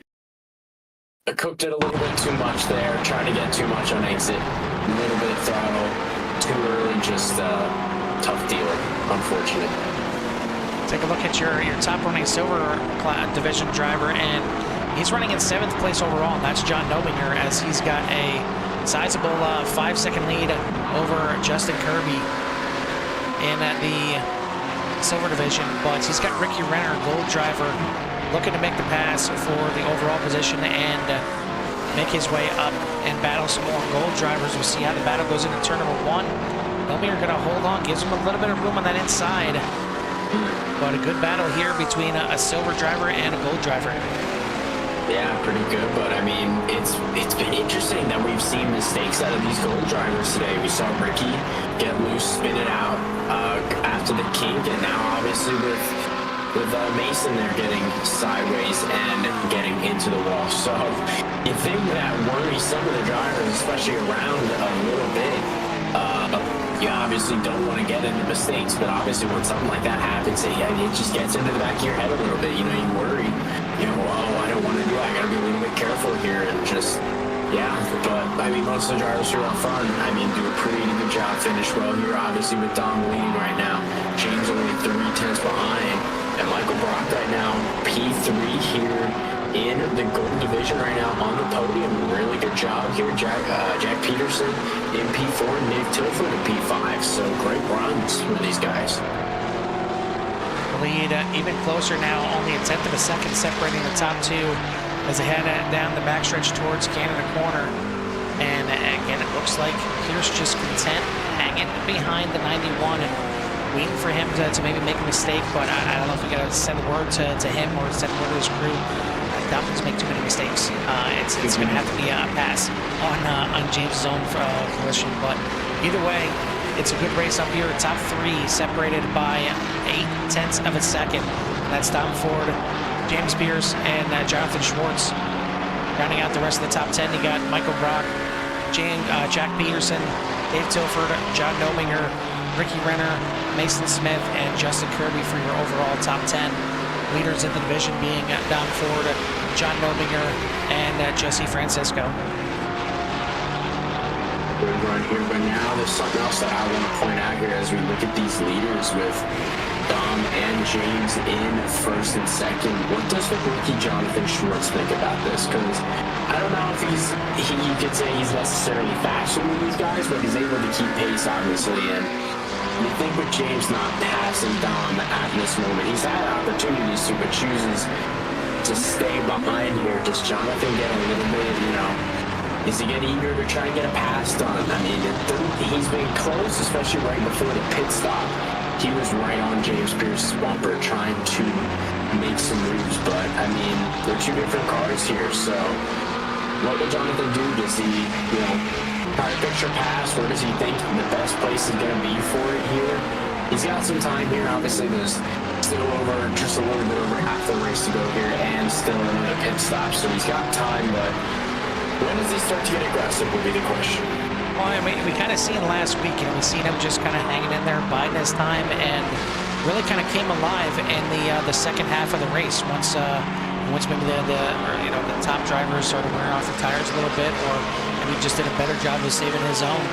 cooked it a little bit too much there, tried to get too much on exit, a little bit of throttle, too early, just tough deal, unfortunate. Take a look at your top running silver division driver, and he's running in 7th place overall, and that's John Nobinger, as he's got a sizable 5-second lead over Justin Kirby in the silver division. But he's got Ricky Renner, gold driver, looking to make the pass for the overall position and make his way up and battle some more gold drivers. We'll see how the battle goes into turn number 1. Nobinger going to hold on, gives him a little bit of room on that inside. But a good battle here between a silver driver and a gold driver. Yeah, pretty good, but I mean, it's been interesting that we've seen mistakes out of these gold drivers today. We saw Ricky get loose, spin it out after the kink, and now obviously with Mason there getting sideways and getting into the wall. So you think that worries some of the drivers, especially around a little bit. You obviously don't want to get into mistakes, but obviously when something like that happens, it just gets into the back of your head a little bit. You know, you worry, oh, I don't want to do it. I got to be a little bit careful here and just, yeah. But, I mean, most of the drivers who are fun, I mean, do a pretty good job, finish well here, obviously with Dom leading right now. James only 3/10 behind, and Michael Brock right now, P3 here in the gold division right now on the podium. Really good job here. Jack Peterson in P4, Nick Tilford in P5. So great runs for these guys. Lead even closer now, only a 1/10 of a second separating the top 2 as they head down the backstretch towards Canada Corner. And again, it looks like Pierce just content hanging behind the 91 and waiting for him to maybe make a mistake. But I don't know if we got to send word to him or send word to his crew. Dolphins make too many mistakes. It's going to have to be a pass on James' own collision. But either way, it's a good race up here. Top 3 separated by 0.8 of a second. And that's Tom Ford, James Pierce, and Jonathan Schwartz. Rounding out the rest of the top 10, you got Michael Brock, Jack Peterson, Dave Tilford, John Nobinger, Ricky Renner, Mason Smith, and Justin Kirby for your overall top 10. Leaders in the division being Don Ford, John Nobinger, and Jesse Francisco. Good run here, but now there's something else that I want to point out here as we look at these leaders with Dom and James in 1st and 2nd. What does the rookie Jonathan Schwartz think about this? Because I don't know if you could say he's necessarily faster than these guys, but he's able to keep pace, obviously, and you think with James not passing Dom at this moment, he's had opportunities to, but chooses to stay behind here. Does Jonathan get a little bit, is he getting eager to try and get a pass done? I mean, he's been close, especially right before the pit stop. He was right on James Pierce's bumper trying to make some moves, but I mean, they're 2 different cars here, so what will Jonathan do? Does he, try to picture pass? Where does he think the best place is going to be for it here? He's got some time here. Obviously, there's still just a little bit over half the race to go here and still another pit stop. So he's got time, but when does he start to get aggressive will be the question. Well, I mean, we kind of seen last week, we seen him just kind of hanging in there, biding his time, and really kind of came alive in the second half of the race. Once maybe the top drivers started wearing off the tires a little bit, or maybe just did a better job of saving his own,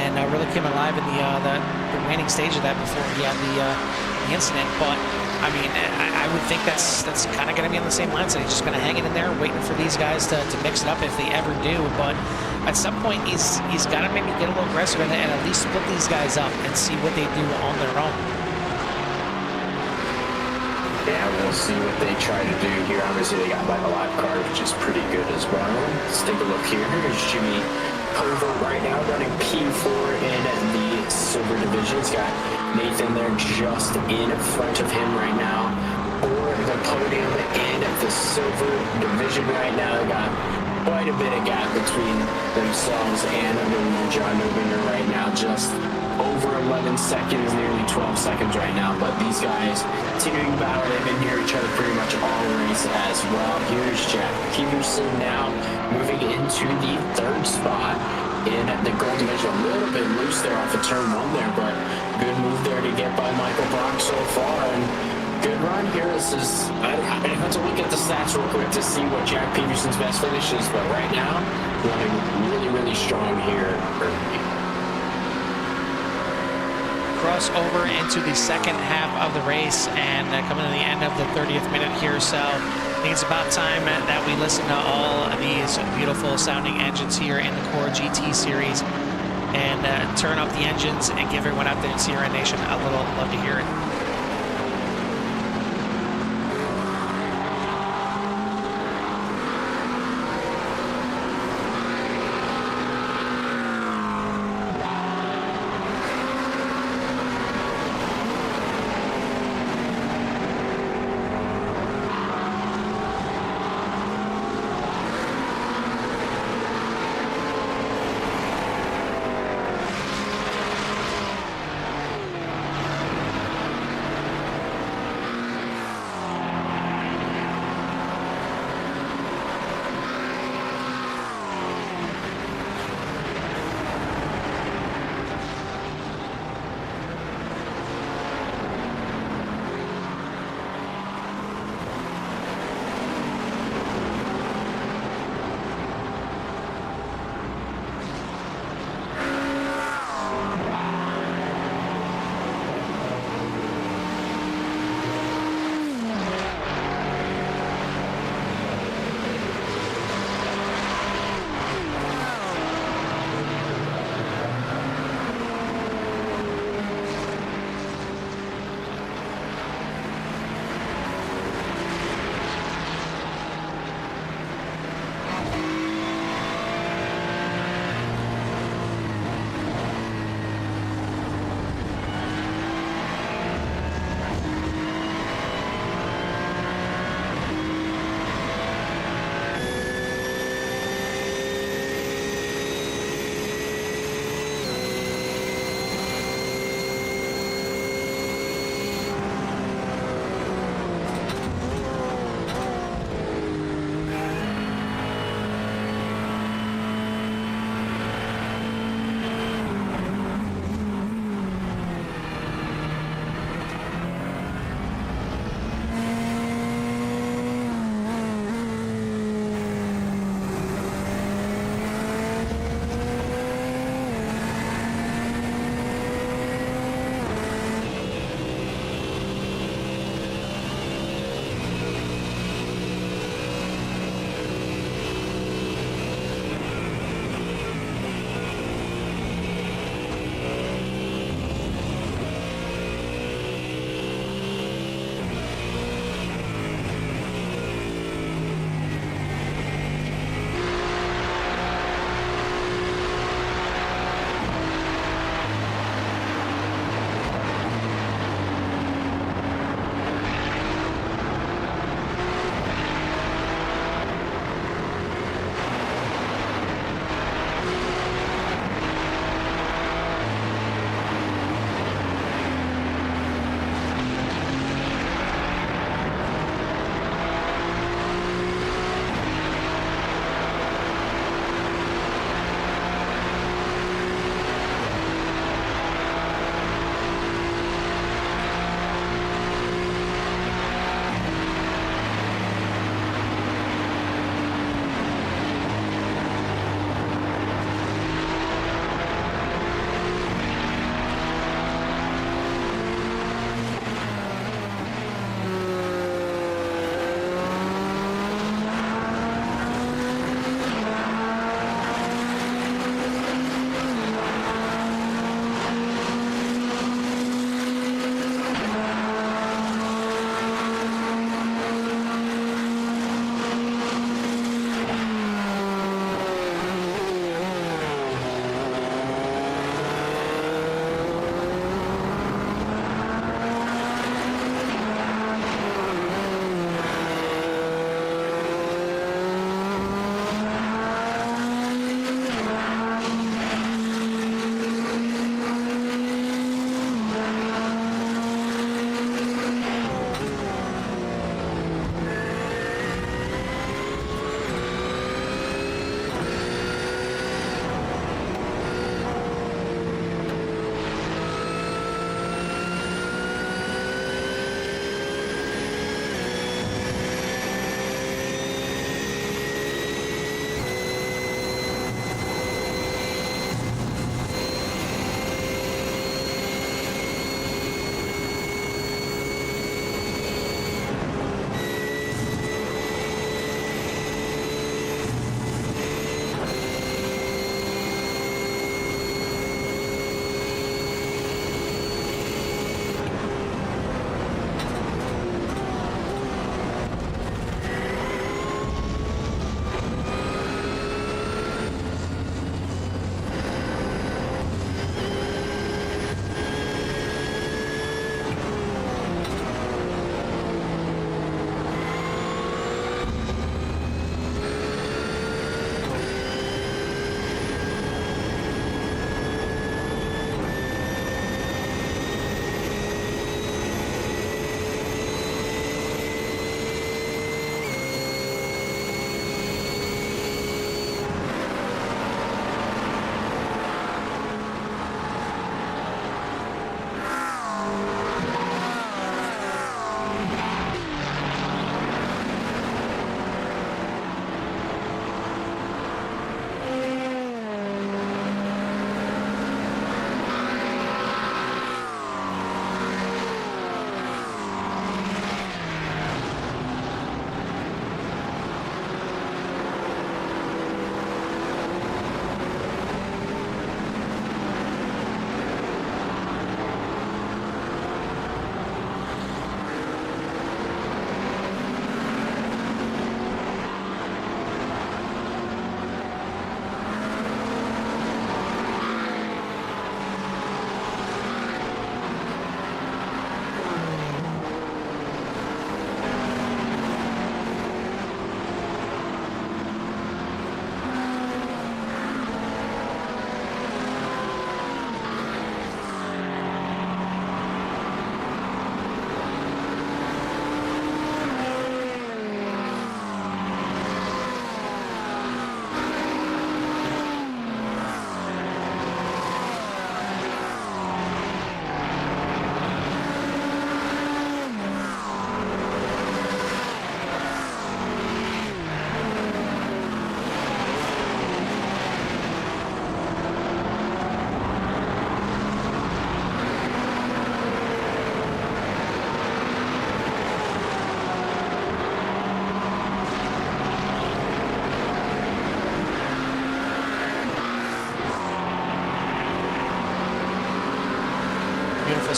and really came alive in the remaining stage of that before he had the incident. But I mean, I would think that's kind of going to be on the same mindset. He's just going to hang it in there, waiting for these guys to mix it up if they ever do. But at some point, he's got to maybe get a little aggressive and at least split these guys up and see what they do on their own. Yeah, we'll see what they try to do here. Obviously, they got like a live car, which is pretty good as well. Let's take a look here. Here's Jimmy Perver right now running P4 in the silver division. He's got Nathan there just in front of him right now for the podium in the silver division right now. They got quite a bit of gap between themselves and the John Nobinger right now, just over over 11 seconds, nearly 12 seconds right now. But these guys continuing battle. They've been near each other pretty much all race as well. Here's Jack Peterson now moving into the third spot in the gold division. A little bit loose there off of turn 1 there, but good move there to get by Michael Brock so far. And good run here. This is, I have to look at the stats real quick to see what Jack Peterson's best finish is, but right now, running really, really strong here early. Cross over into the second half of the race and coming to the end of the 30th minute here. So I think it's about time that we listen to all of these beautiful sounding engines here in the Core GT series and turn up the engines and give everyone out there in Sierra Nation a little love to hear it.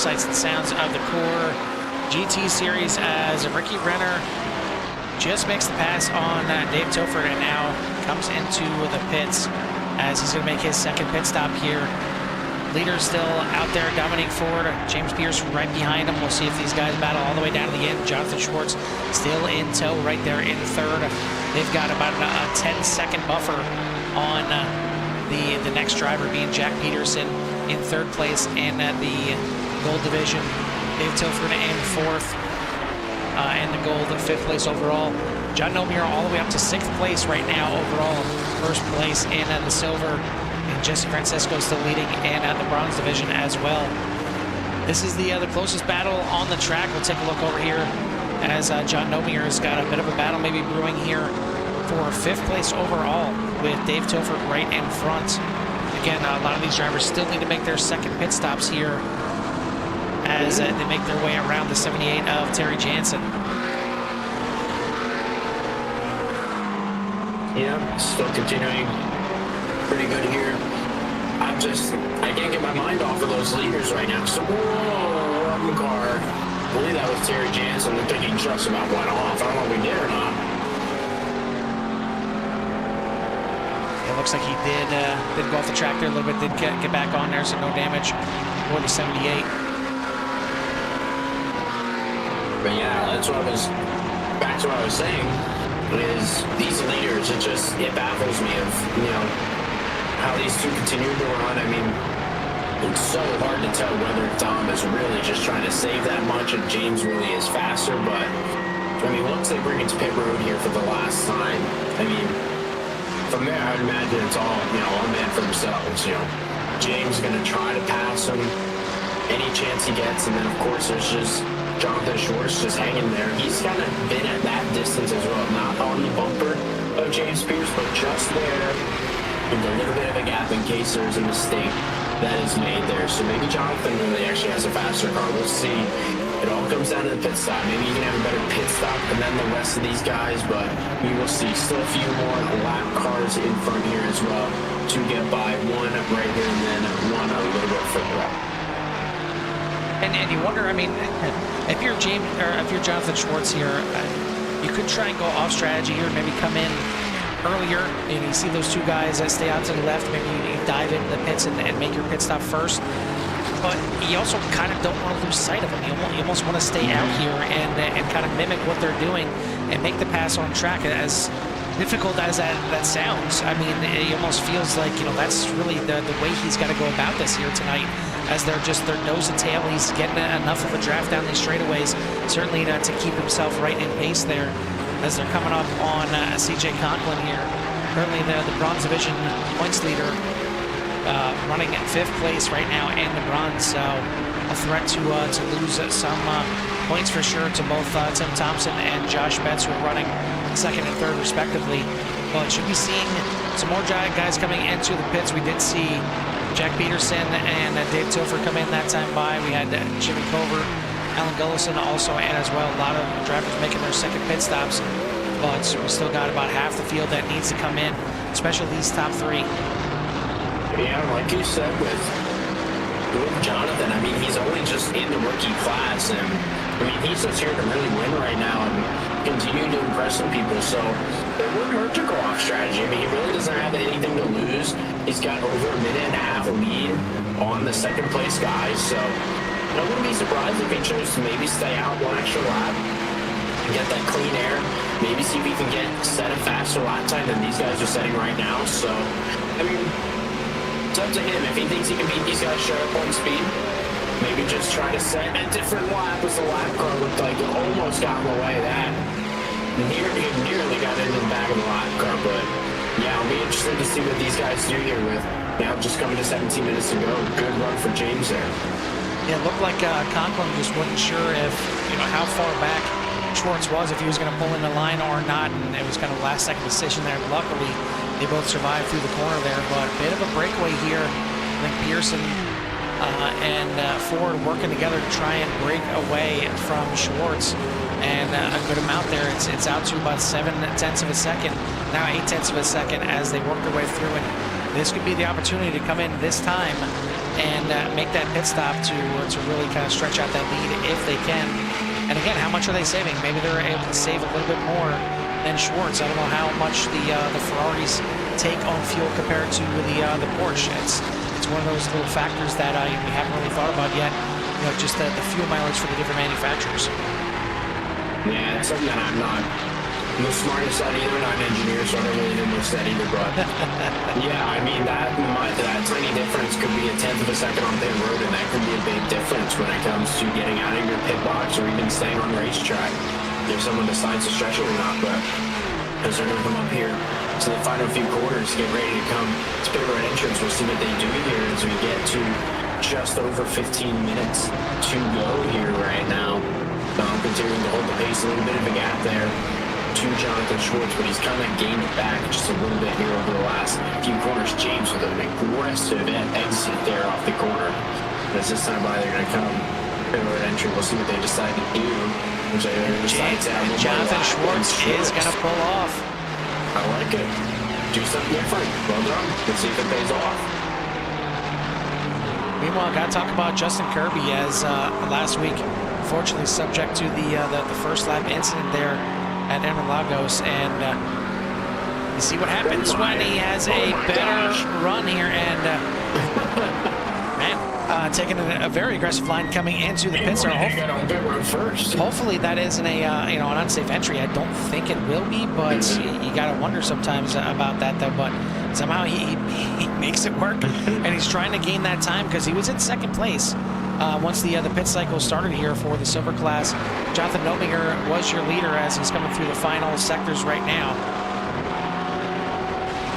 sights and sounds of the Core GT Series as Ricky Renner just makes the pass on Dave Tilford and now comes into the pits as he's going to make his second pit stop here. Leader's still out there, Dominique Ford, James Pierce right behind him. We'll see if these guys battle all the way down to the end. Jonathan Schwartz still in tow right there in third. They've got about a 10-second buffer on the next driver being Jack Peterson in third place in the gold division. Dave Tilford in fourth and the gold, fifth place overall. John Nomier all the way up to sixth place right now overall. First place in the silver. And Jesse Francisco still leading in the bronze division as well. This is the closest battle on the track. We'll take a look over here as John Nomier has got a bit of a battle maybe brewing here for fifth place overall with Dave Tilford right in front. Again, a lot of these drivers still need to make their second pit stops here as they make their way around the 78 of Terry Jansen. Yeah, still continuing pretty good here. I can't get my mind off of those leaders right now. So, whoa, on the car. I believe that was Terry Jansen. I think he just about went off. I don't know if we did or not. It looks like he did go off the track there a little bit, did get back on there, so no damage for the 78. But yeah, that's what I was, back to what I was saying, is these leaders, it baffles me of, how these two continue to run. I mean, it's so hard to tell whether Dom is really just trying to save that much and James really is faster, but, I mean, once they bring it to pit road here for the last time, I mean, from there, I would imagine it's all, all men for themselves, James is going to try to pass him any chance he gets, and then, of course, there's just Jonathan Schwartz just hanging there. He's kind of been at that distance as well, not on the bumper of James Pierce, but just there, with a little bit of a gap in case there's a mistake that is made there. So maybe Jonathan really actually has a faster car. We'll see. It all comes down to the pit stop. Maybe you can have a better pit stop than the rest of these guys, but we will see. Still a few more lap cars in front here as well to get by. One right here and then one a little bit further up. And you wonder, I mean, if you're Jonathan Schwartz here, you could try and go off strategy here, maybe come in earlier, and you see those two guys that stay out to the left, maybe you dive into the pits and make your pit stop first. But you also kind of don't want to lose sight of them. You almost want to stay out here and kind of mimic what they're doing and make the pass on track. As difficult as that sounds, I mean, it almost feels like, that's really the way he's got to go about this here tonight, as they're nose to tail. He's getting enough of a draft down these straightaways, certainly to keep himself right in pace there, as they're coming up on CJ Conklin here, currently the bronze division points leader, running at fifth place right now in the bronze. So a threat to lose some points for sure to both Tim Thompson and Josh Betts, who are running second and third respectively. But should be seeing some more guys coming into the pits. We did see Jack Peterson and Dave Tilford come in that time by. We had Jimmy Covert, Alan Gullison also in as well. A lot of drivers making their second pit stops, but we still got about half the field that needs to come in, especially these top three. Yeah, like you said with Jonathan, I mean, he's only just in the rookie class, and I mean, he's just here to really win right now and continue to impress some people, so it wouldn't hurt to go off strategy. I mean, he really doesn't have anything to lose. He's got over a minute and a half lead on the second place guys, so I wouldn't be surprised if he chose to maybe stay out one extra lap and get that clean air, maybe see if he can set a faster lap time than these guys are setting right now. So, I mean, it's up to him. If he thinks he can beat these guys straight up on speed, maybe just try to set a different lap, as the lap car looked like it almost got in the way of that. He nearly got into the back of the lap car, but yeah, I'll be interested to see what these guys do here with now just coming to 17 minutes to go. Good run for James there. Yeah, it looked like Conklin just wasn't sure if, how far back Schwartz was, if he was going to pull in the line or not, and it was kind of a last-second decision there. Luckily, they both survived through the corner there, but a bit of a breakaway here. I think Pearson and Ford working together to try and break away from Schwartz, and a good amount there. It's out to about 0.7 of a second, now 0.8 of a second as they work their way through it. This could be the opportunity to come in this time and make that pit stop to really kind of stretch out that lead if they can. And again, how much are they saving? Maybe they're able to save a little bit more than Schwartz. I don't know how much the Ferraris take on fuel compared to the Porsche. It's one of those little factors that we haven't really thought about yet. You know, just the fuel mileage for the different manufacturers. Yeah, it's something that I'm not the smartest at either. Not an engineer, so I don't really know much that either. But yeah, I mean that tiny difference could be a tenth of a second on pit road, and that could be a big difference when it comes to getting out of your pit box or even staying on the racetrack. If someone decides to stretch it or not, but because they're going to come up here to the final few quarters to get ready to come to pit road entrance. We'll see what they do here as we get to just over 15 minutes to go here right now. Continuing to hold the pace, a little bit of a gap there to Jonathan Schwartz, but he's kind of gained it back just a little bit here over the last few corners. James with an aggressive exit there off the corner. As this time by, they're going to come pit road entry. We'll see what they decide to do. Jonathan Schwartz is going to pull off. I like it. Do something different. Well done. Let's see if it pays off. Meanwhile, got to talk about Justin Kirby, as last week, unfortunately subject to the first lap incident there at Interlagos, and you see what happens when he has a better run here, and man, taking a very aggressive line coming into the pit stop. Hopefully that isn't a an unsafe entry. I don't think it will be, but you gotta wonder sometimes about that though. But somehow he makes it work, and he's trying to gain that time because he was in second place once the pit cycle started here for the silver class. Jonathan Nominger was your leader as he's coming through the final sectors right now.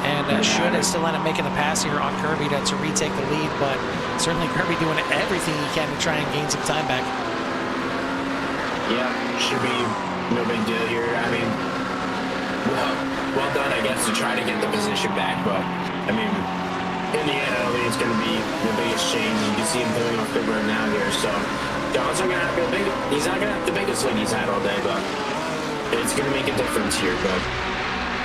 And should still end up making the pass here on Kirby to retake the lead, but certainly Kirby doing everything he can to try and gain some time back. Yeah, should be no big deal here. I mean, well done, I guess, to try to get the position back, but I mean, in the end, I don't think it's going to be the biggest change. You can see him pulling off pit road now here, so John's not going to have he's not going to have the biggest lead he's had all day, but it's going to make a difference here. But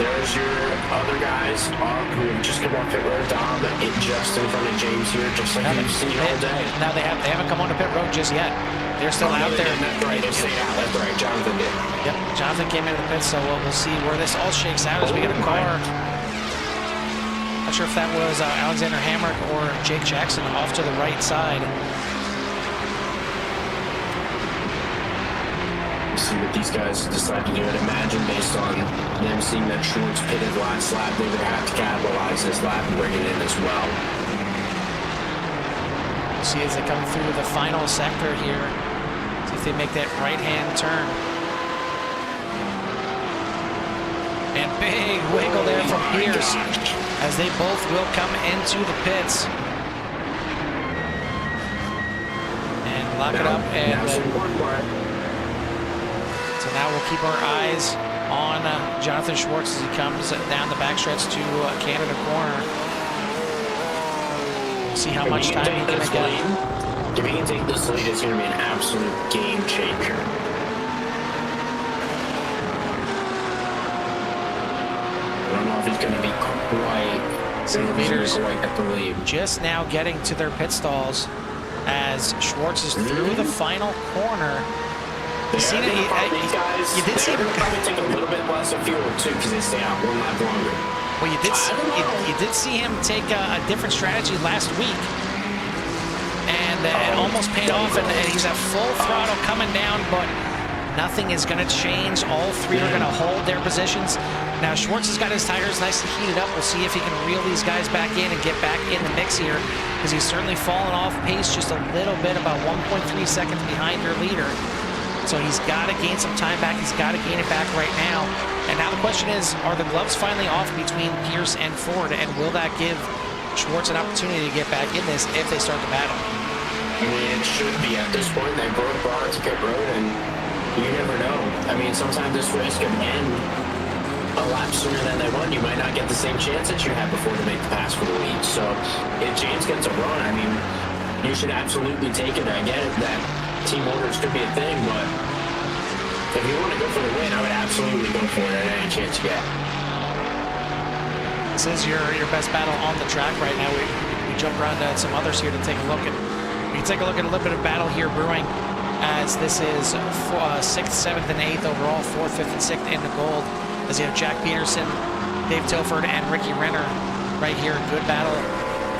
there's your other guys who have just come off pit road. Dom just in front of James here, just like you've seen all day. Now they haven't come onto pit road just yet. They're still out there. That's right. They stayed out. That's right. Jonathan did. Yep. Jonathan came into the pit, so we'll see where this all shakes out as we get a car. Not sure if that was Alexander Hamrick or Jake Jackson off to the right side. See what these guys decide to do. I'd imagine based on them seeing that Schwartz pitted last lap, they would have to capitalize this lap and bring it in as well. See as they come through the final sector here, see if they make that right-hand turn. And big wiggle there from Pierce as they both will come into the pits. And lock it up. And so now we'll keep our eyes on Jonathan Schwartz as he comes down the backstretch to Canada corner. We'll see how much time he can get. If he can take this lead, it's going to be an absolute game changer. I don't know if he's going to be quite at the lead. Just now getting to their pit stalls as Schwartz is through the final corner. You did see him probably take a little bit less of fuel too because they stay out one lap longer. Well, you did see him take a different strategy last week, and it almost paid off. And he's at full throttle coming down, but nothing is going to change. All three are going to hold their positions. Now Schwartz has got his tires nicely heated up. We'll see if he can reel these guys back in and get back in the mix here, because he's certainly fallen off pace just a little bit, about 1.3 seconds behind your leader. So he's got to gain some time back. He's got to gain it back right now. And now the question is, are the gloves finally off between Pierce and Ford? And will that give Schwartz an opportunity to get back in this if they start the battle? I mean, it should be at this point. They broke bars to pit road, and you never know. I mean, sometimes this race could end a lap sooner than they want. You might not get the same chance that you had before to make the pass for the lead. So if James gets a run, I mean, you should absolutely take it. I get it that team orders could be a thing, but if you want to go for the win, I would absolutely go for it at any chance you get. This is your best battle on the track right now. We jump around to some others here to take a look. And we can take a look at a little bit of battle here brewing, as this is 6th, 7th, and 8th overall, 4th, 5th, and 6th in the gold. As you have Jack Peterson, Dave Tilford, and Ricky Renner right here. Good battle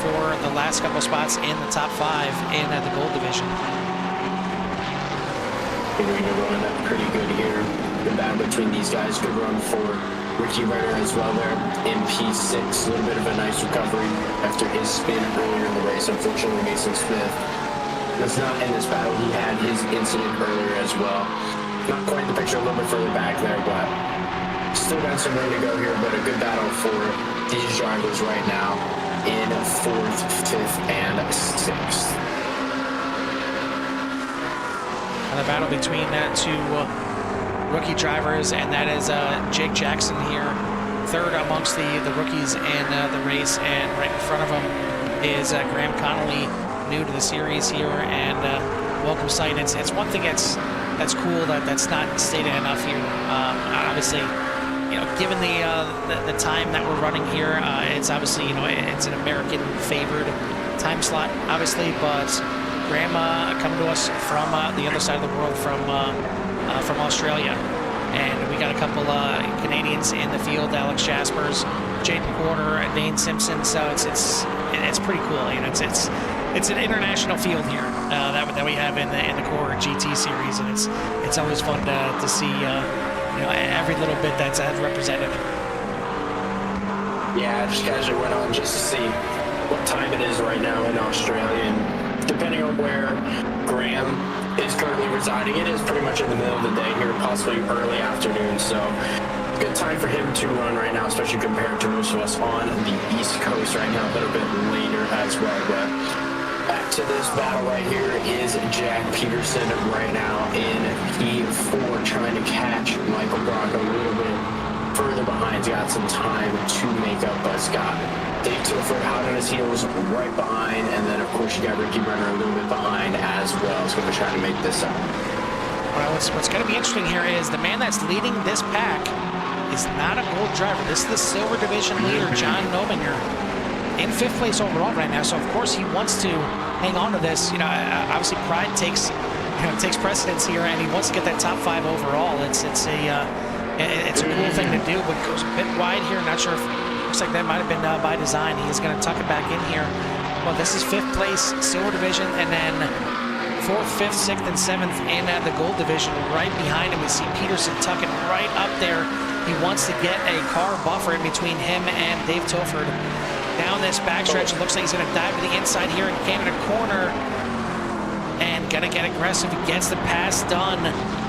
for the last couple spots in the top 5 in the gold division. Continuing to run pretty good here. The battle between these guys. Good run for Ricky Renner as well there in P6. A little bit of a nice recovery after his spin earlier in the race. Unfortunately, Mason Smith was not in this battle. He had his incident earlier as well. Not quite the picture, a little bit further back there, but still got some room to go here. But a good battle for these drivers right now in 4th, 5th, and 6th. Another battle between two rookie drivers, and that is Jake Jackson here, 3rd amongst the rookies in the race, and right in front of him is Graham Connolly, new to the series here, and welcome sight. It's one thing that's cool that's not stated enough here. Obviously, you know, given the time that we're running here, it's obviously, you know, it's an American favored time slot, obviously, but Graham coming to us from the other side of the world, from Australia, and we got a couple Canadians in the field: Alex Jaspers, Jaden Porter, and Dane Simpson. So it's pretty cool. You know, it's an international field here that we have in the Core GT series, and it's always fun to see you know, every little bit that's represented. Yeah, I just casually went on just to see what time it is right now in Australia, and depending on where Graham is currently residing, it is pretty much in the middle of the day here, possibly early afternoon. So good time for him to run right now, especially compared to most of us on the East Coast right now, a little bit later as well. But back to this battle right here is Jack Peterson right now in P4, trying to catch Michael Brock a little bit further behind. He's got some time to make up, but Scott Dave Tilford out on his heels right behind, and then of course you got Ricky Renner a little bit behind as well. He's going to try to make this up. Well, what's going to be interesting here is the man that's leading this pack is not a gold driver. This is the silver division leader, John Nobinger, in 5th place overall right now. So of course he wants to hang on to this. You know, obviously pride takes precedence here, and he wants to get that top 5 overall. It's a cool thing to do, but goes a bit wide here. Not sure if, looks like that might have been by design. He is going to tuck it back in here. Well, this is 5th place silver division, and then 4th, 5th, 6th, and 7th in the gold division. Right behind him, we see Peterson tucking right up there. He wants to get a car buffer in between him and Dave Tilford. Down this backstretch, it looks like he's going to dive to the inside here in Canada corner, and going to get aggressive. He gets the pass done.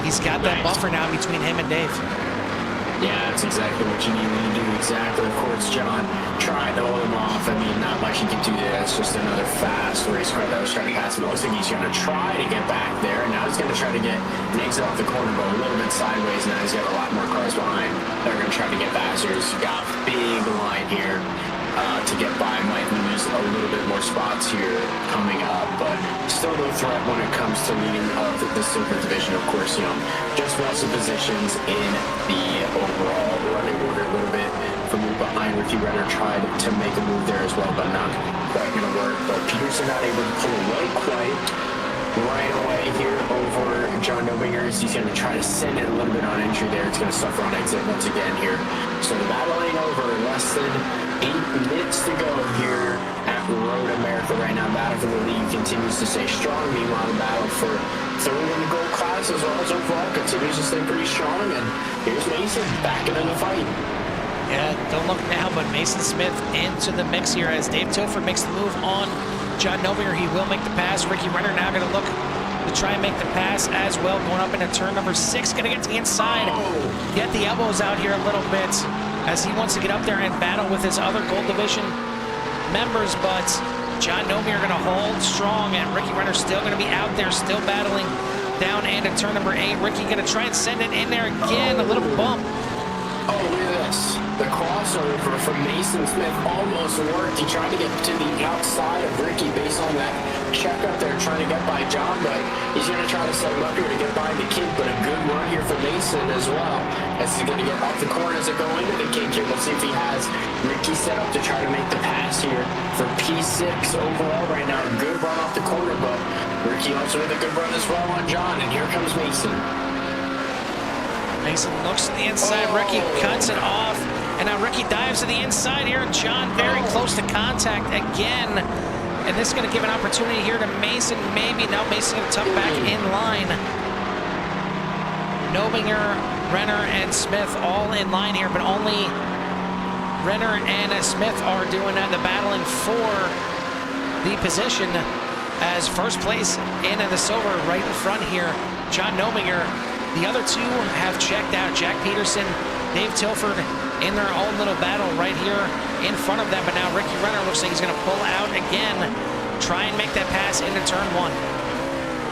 He's got that buffer now between him and Dave. Yeah, that's exactly what you need to do. Exactly. Of course, John tried to hold him off. I mean, not much he could do there. It's just another fast race car that was trying to pass him. It looks like he's going to try to get back there. Now he's going to try to get Niggs off the corner, but a little bit sideways. Now he's got a lot more cars behind. They're going to try to get past here. He's got a big line here to get by. Might lose a little bit more spots here coming up, but still no threat when it comes to leading of the silver division. Of course, you know, just lost some positions in the overall running order a little bit. From behind, Ricky Renner tried to make a move there as well, but not quite going to work. But Peterson not able to pull away quite right away here over John Nobinger. He's going to try to send it a little bit on entry there. It's going to suffer on exit once again here. So the battle ain't over. Less than 8 minutes to go here at Road America right now. Battle for the lead continues to stay strong. Meanwhile, the battle for 3rd in the gold class as well as overall continues to stay pretty strong. And here's Mason back into the fight. Yeah, don't look now, but Mason Smith into the mix here as Dave Tilford makes the move on John Nobinger. He will make the pass. Ricky Renner now going to look to try and make the pass as well, going up into turn number 6. Going to get to the inside, get the elbows out here a little bit as he wants to get up there and battle with his other gold division members, but John Nobinger going to hold strong, and Ricky Renner still going to be out there, still battling down into turn number 8. Ricky going to try and send it in there again, a little bump Oh, look at this. The crossover from Mason Smith almost worked. He tried to get to the outside of Ricky based on that check up there trying to get by John, but he's going to try to set him up here to get by the kink, but a good run here for Mason as well. As he's going to get off the corner as it go into the kink here. Let's see if he has Ricky set up to try to make the pass here for P6 overall right now. A good run off the corner, but Ricky also with a good run as well on John, and here comes Mason. Mason looks to the inside. Ricky cuts it off. And now Ricky dives to the inside here. And John very close to contact again. And this is going to give an opportunity here to Mason. Maybe. No, Mason's going to tuck back in line. Nobinger, Renner, and Smith all in line here. But only Renner and Smith are doing the battling for the position as first place in the silver right in front here. John Nobinger. The other two have checked out. Jack Peterson, Dave Tilford in their own little battle right here in front of them. But now Ricky Renner looks like he's going to pull out again, try and make that pass into turn one.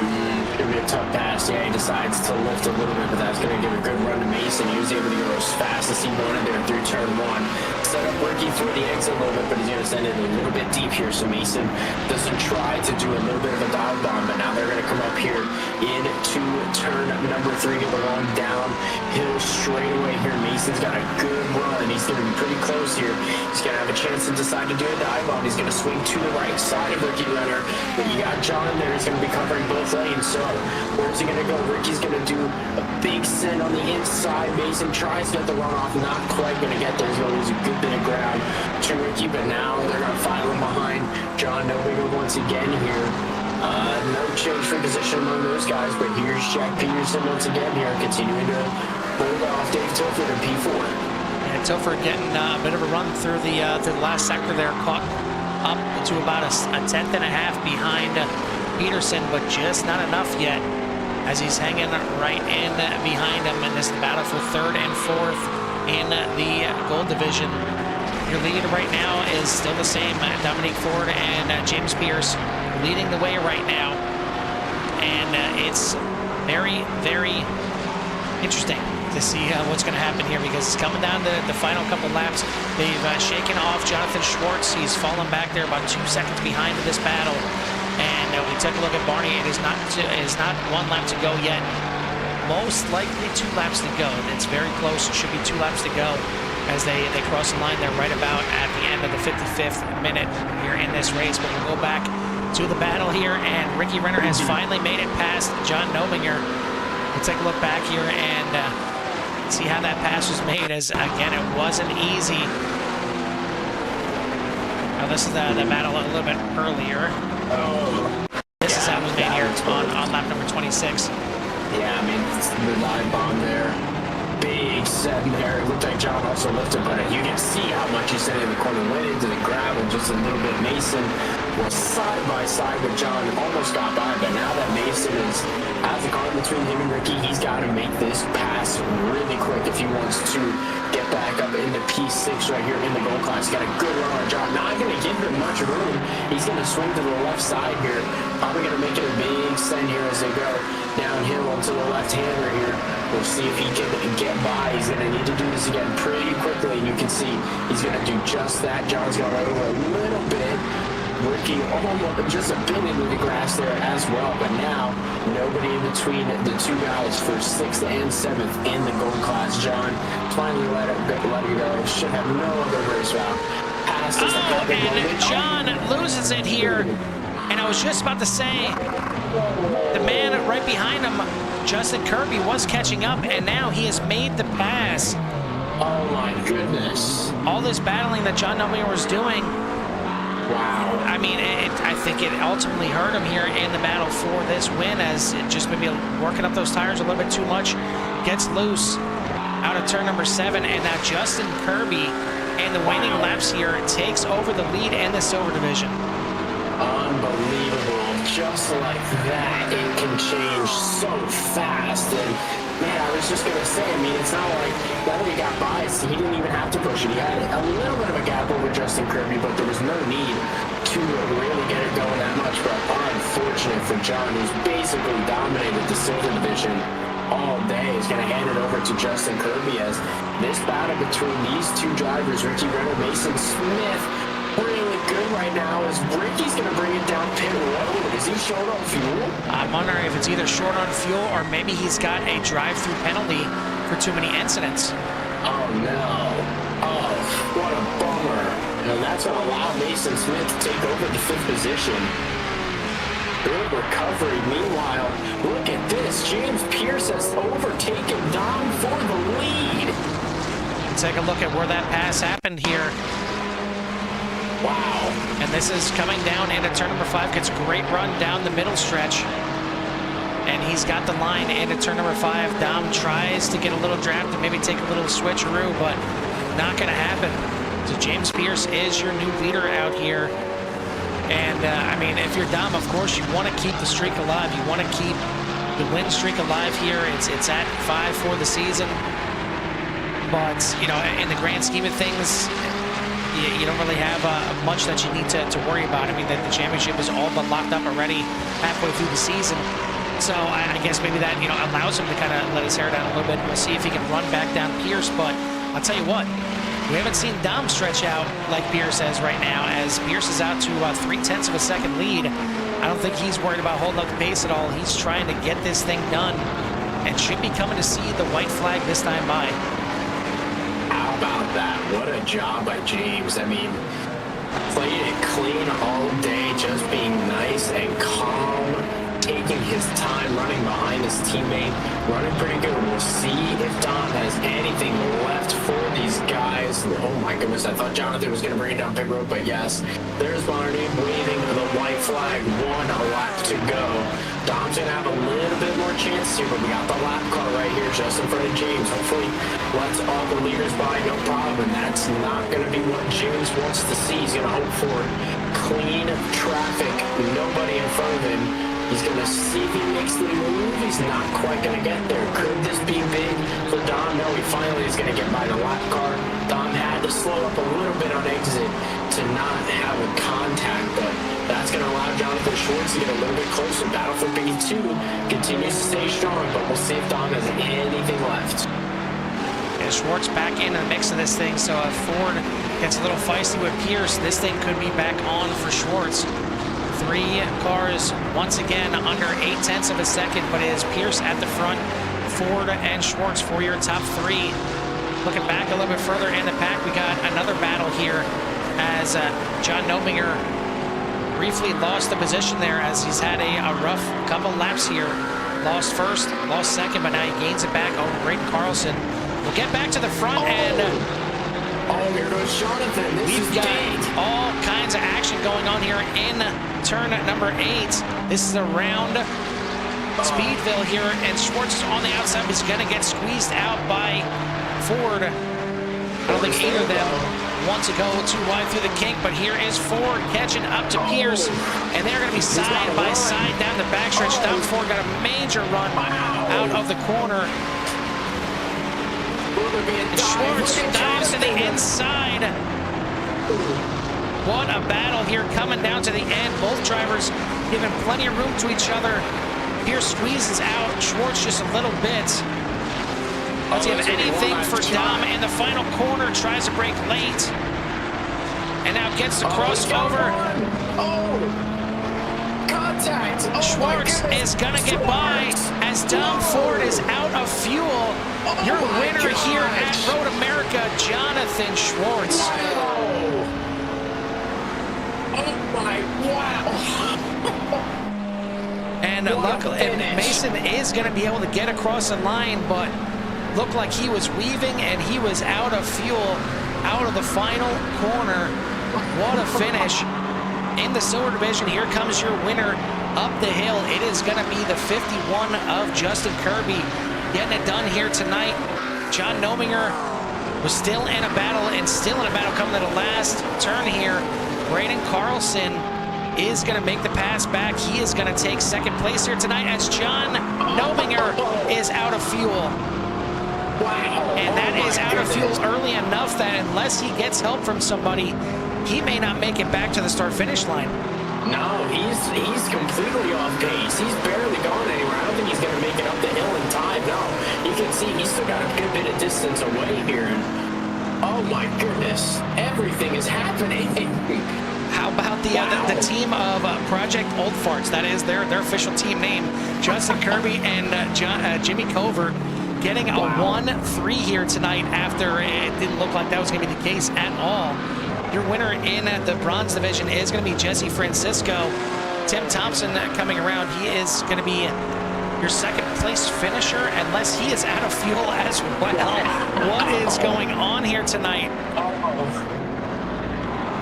It's going to be a tough pass. Yeah, he decides to lift a little bit, but that's going to give a good run to Mason. He was able to go as fast as he wanted there through turn one. Set up Ricky through the exit a little bit, but he's going to send it a little bit deep here. So Mason doesn't try to do a little bit of a dive bomb, but now they're going to come up here into turn number three, get the long downhill straightaway here. Mason's got a good run. He's going to be pretty close here. He's going to have a chance to decide to do a dive bomb. He's going to swing to the right side of Ricky Renner, but you got John there. He's going to be covering both lanes. So where's he going to go? Ricky's going to do a big send on the inside. Mason tries to get the runoff, not quite going to get there. He's going to lose a good bit of ground to Ricky, but now they're going to file him behind John Nobinger once again here. No change for position among those guys, but here's Jack Peterson once again here, continuing to hold off Dave Tilford in P4. And Tilford getting a bit of a run through the last sector there, caught up to about a tenth and a half behind Peterson, but just not enough yet as he's hanging right in behind him in this battle for third and fourth in the gold division. Your lead right now is still the same. Dominique Ford and James Pierce leading the way right now. And it's very, very interesting to see what's going to happen here, because it's coming down to the final couple laps. They've shaken off Jonathan Schwartz. He's fallen back there about 2 seconds behind in this battle. And we took a look at Barney. It is not 1 lap to go yet. Most likely 2 laps to go. It's very close. It should be 2 laps to go as they cross the line. They're right about at the end of the 55th minute here in this race. But we'll go back to the battle here, and Ricky Renner has finally made it past John Nobinger. We'll take a look back here and see how that pass was made, as again it wasn't easy. Now this is the battle a little bit earlier. This is how it was made here on lap number 26. Yeah, I mean, it's the dive bomb there. Big set there. It looked like John also lifted, but you can see how much he set in the corner, went into the gravel just a little bit. Mason was side by side with John, almost got by, but now that Mason has the car between him and Ricky, he's got to make this pass really quick if he wants to get back up into P6 right here in the gold class. He's got a good run on John. Not going to give him much room. He's going to swing to the left side here. Probably going to make it a big send here as they go downhill onto the left-hander here. We'll see if he can get by. He's going to need to do this again pretty quickly, and you can see he's going to do just that. John's going to run over a little bit. Ricky almost just a bit into the grass there as well, but now nobody in between the two guys for 6th and 7th in the gold class. John finally let it go. Should have no other race route. And John loses it here, and I was just about to say, the man right behind him, Justin Kirby, was catching up, and now he has made the pass. Oh my goodness. All this battling that John Nobinger was doing. Wow. I mean, I think it ultimately hurt him here in the battle for this win, as it just maybe working up those tires a little bit too much. Gets loose out of turn number 7, and now Justin Kirby in the waning laps here takes over the lead in the silver division. Unbelievable. Just like that, it can change so fast. And man, I was just going to say, I mean, it's not like that he got by. He didn't even have to push it. He had a little bit of a gap over Justin Kirby, but there was no need to really get it going that much. But unfortunate for John, who's basically dominated the silver division all day, as just going to hand it over to Justin Kirby as this battle between these two drivers, Ricky Renner, Mason Smith, really good right now as Ricky's going to bring it down pit road. Is he short on fuel? I'm wondering if it's either short on fuel or maybe he's got a drive-through penalty for too many incidents. Oh, no. Oh, what a bummer. And that's going to allow Mason Smith to take over the 5th position. Good recovery. Meanwhile, look at this. James Pierce has overtaken Dom for the lead. Take a look at where that pass happened here. Wow. And this is coming down into turn number 5. Gets a great run down the middle stretch. And he's got the line into turn number 5. Dom tries to get a little draft and maybe take a little switcheroo, but not going to happen. So James Pierce is your new leader out here. And, I mean, if you're Dom, of course, you want to keep the streak alive. You want to keep the win streak alive here. It's at 5 for the season. But, you know, in the grand scheme of things, you don't really have much that you need to worry about. I mean, the championship is all but locked up already halfway through the season. So I guess maybe that, you know, allows him to kind of let his hair down a little bit. We'll see if he can run back down Pierce. But I'll tell you what, we haven't seen Dom stretch out like Pierce has right now, as Pierce is out to 0.3 of a second lead. I don't think he's worried about holding up the pace at all. He's trying to get this thing done and should be coming to see the white flag this time by. How about that? What a job by James. I mean, played it clean all day, just being nice and calm, taking his time, running behind his teammate, running pretty good. We'll see if Dom has anything left for these guys. Oh my goodness, I thought Jonathan was going to bring it down pit road, but yes, there's Barney waving the white flag. 1 lap to go. Dom's going to have a little bit more chance here, but we got the lap car right here just in front of James. Hopefully lets all the leaders by, no problem. That's not going to be what James wants to see. He's going to hope for clean traffic, nobody in front of him. He's going to see if he makes the move. He's not quite going to get there. Could this be big for Dom? No, he finally is going to get by the lap car. Dom had to slow up a little bit on exit to not have a contact, but that's going to allow Jonathan Schwartz to get a little bit closer. Battle for P2 continues to stay strong, but we'll see if Dom has anything left. And Schwartz back into the mix of this thing, so if Ford gets a little feisty with Pierce, this thing could be back on for Schwartz. 3 cars once again under 0.8 of a second, but it is Pierce at the front, Ford and Schwartz for your top 3. Looking back a little bit further in the pack, we got another battle here as John Nominger briefly lost the position there as he's had a rough couple laps here. Lost first, lost second, but now he gains it back over Braden Carlson. We'll get back to the front Oh, here goes Jonathan. We've got all kinds of action going on here in turn number 8. This is around Speedville here, and Schwartz is on the outside. He's going to get squeezed out by Ford. I don't think either of them want to go too wide through the kink, but here is Ford catching up to Pierce, and they're going to be side by side down the backstretch. Down Ford got a major run out of the corner. And Schwartz dives to the inside. What a battle here coming down to the end. Both drivers giving plenty of room to each other. Pierce squeezes out Schwartz just a little bit. Does he have anything for Dom in the final corner? Tries to brake late. And now gets the crossover. Contact. Schwartz is going to get by as Dom Ford is out of fuel. Your winner here at Road America, Jonathan Schwartz. And luckily, Mason is going to be able to get across the line, but looked like he was weaving and he was out of fuel out of the final corner. What a finish. In the silver division, here comes your winner up the hill. It is going to be the 51 of Justin Kirby getting it done here tonight. John Nominger was still in a battle and still in a battle coming to the last turn here. Braden Carlson is going to make the pass back. He is going to take second place here tonight as John Nominger is out of fuel. And that is out of fuel early enough that unless he gets help from somebody, he may not make it back to the start-finish line. No, he's completely off pace. He's barely going anywhere. I don't think he's going to make it up the hill in time. No, you can see, he's still got a good bit of distance away here. And oh my goodness, everything is happening. How about the team of Project Old Farts? That is their official team name. Justin Kirby and Jimmy Covert getting a 1-3 here tonight after it didn't look like that was going to be the case at all. Your winner in the bronze division is going to be Jesse Francisco. Tim Thompson coming around. He is going to be your second place finisher unless he is out of fuel as well. What is going on here tonight?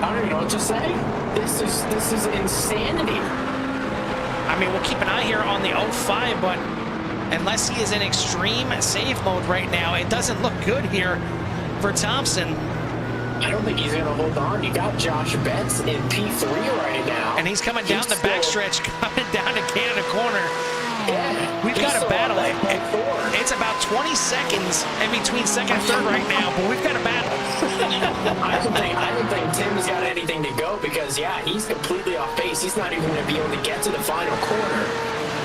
I don't even know what to say. This is insanity. I mean, we'll keep an eye here on the 05, but unless he is in extreme save mode right now, it doesn't look good here for Thompson. I don't think he's going to hold on. You got Josh Betts in P3 right now. And he's coming down the backstretch, coming down to Canada Corner. Yeah, we've got a battle. It's about 20 seconds in between second and third right now, but we've got a battle. I don't think Tim's got anything to go because, yeah, he's completely off base. He's not even going to be able to get to the final corner.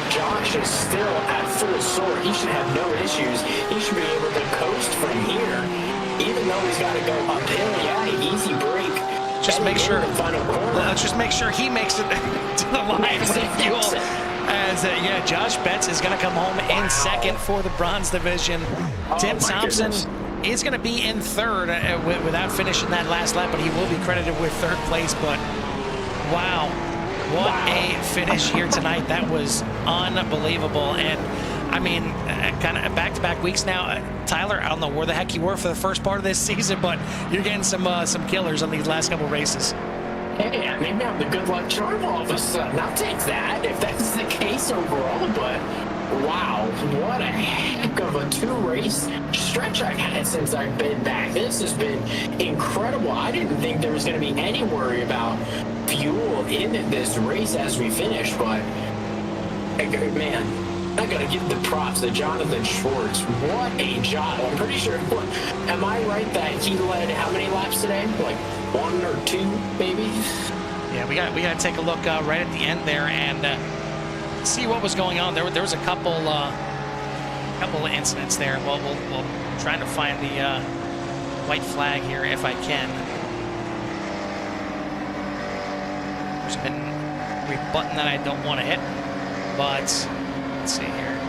Josh is still at full sword. He should have no issues. He should be able to coast from here, even though he's got to go uphill. Yeah, easy break. Just make sure. Let's just make sure he makes it to the line with fuel. As yeah, Josh Betts is going to come home in second for the bronze division. Tim Thompson is going to be in third without finishing that last lap, but he will be credited with third place. But wow, what a finish here tonight. That was unbelievable. And I mean, kind of back-to-back weeks now. Tyler, I don't know where the heck you were for the first part of this season, but you're getting some killers on these last couple races. Hey, maybe I'm the good luck charm all of a sudden. I'll take that if that's the case overall, but wow, what a heck of a two-race stretch I've had since I've been back. This has been incredible. I didn't think there was going to be any worry about fuel in this race as we finish, but man, I gotta give the props to Jonathan Schwartz. What a job. I'm pretty sure, am I right that he led how many laps today? Like 1 or 2, maybe? Yeah, we got to take a look right at the end there and see what was going on. There was a couple of incidents there. Well, we'll try to find the white flag here if I can. There's been every button that I don't want to hit, but let's see here.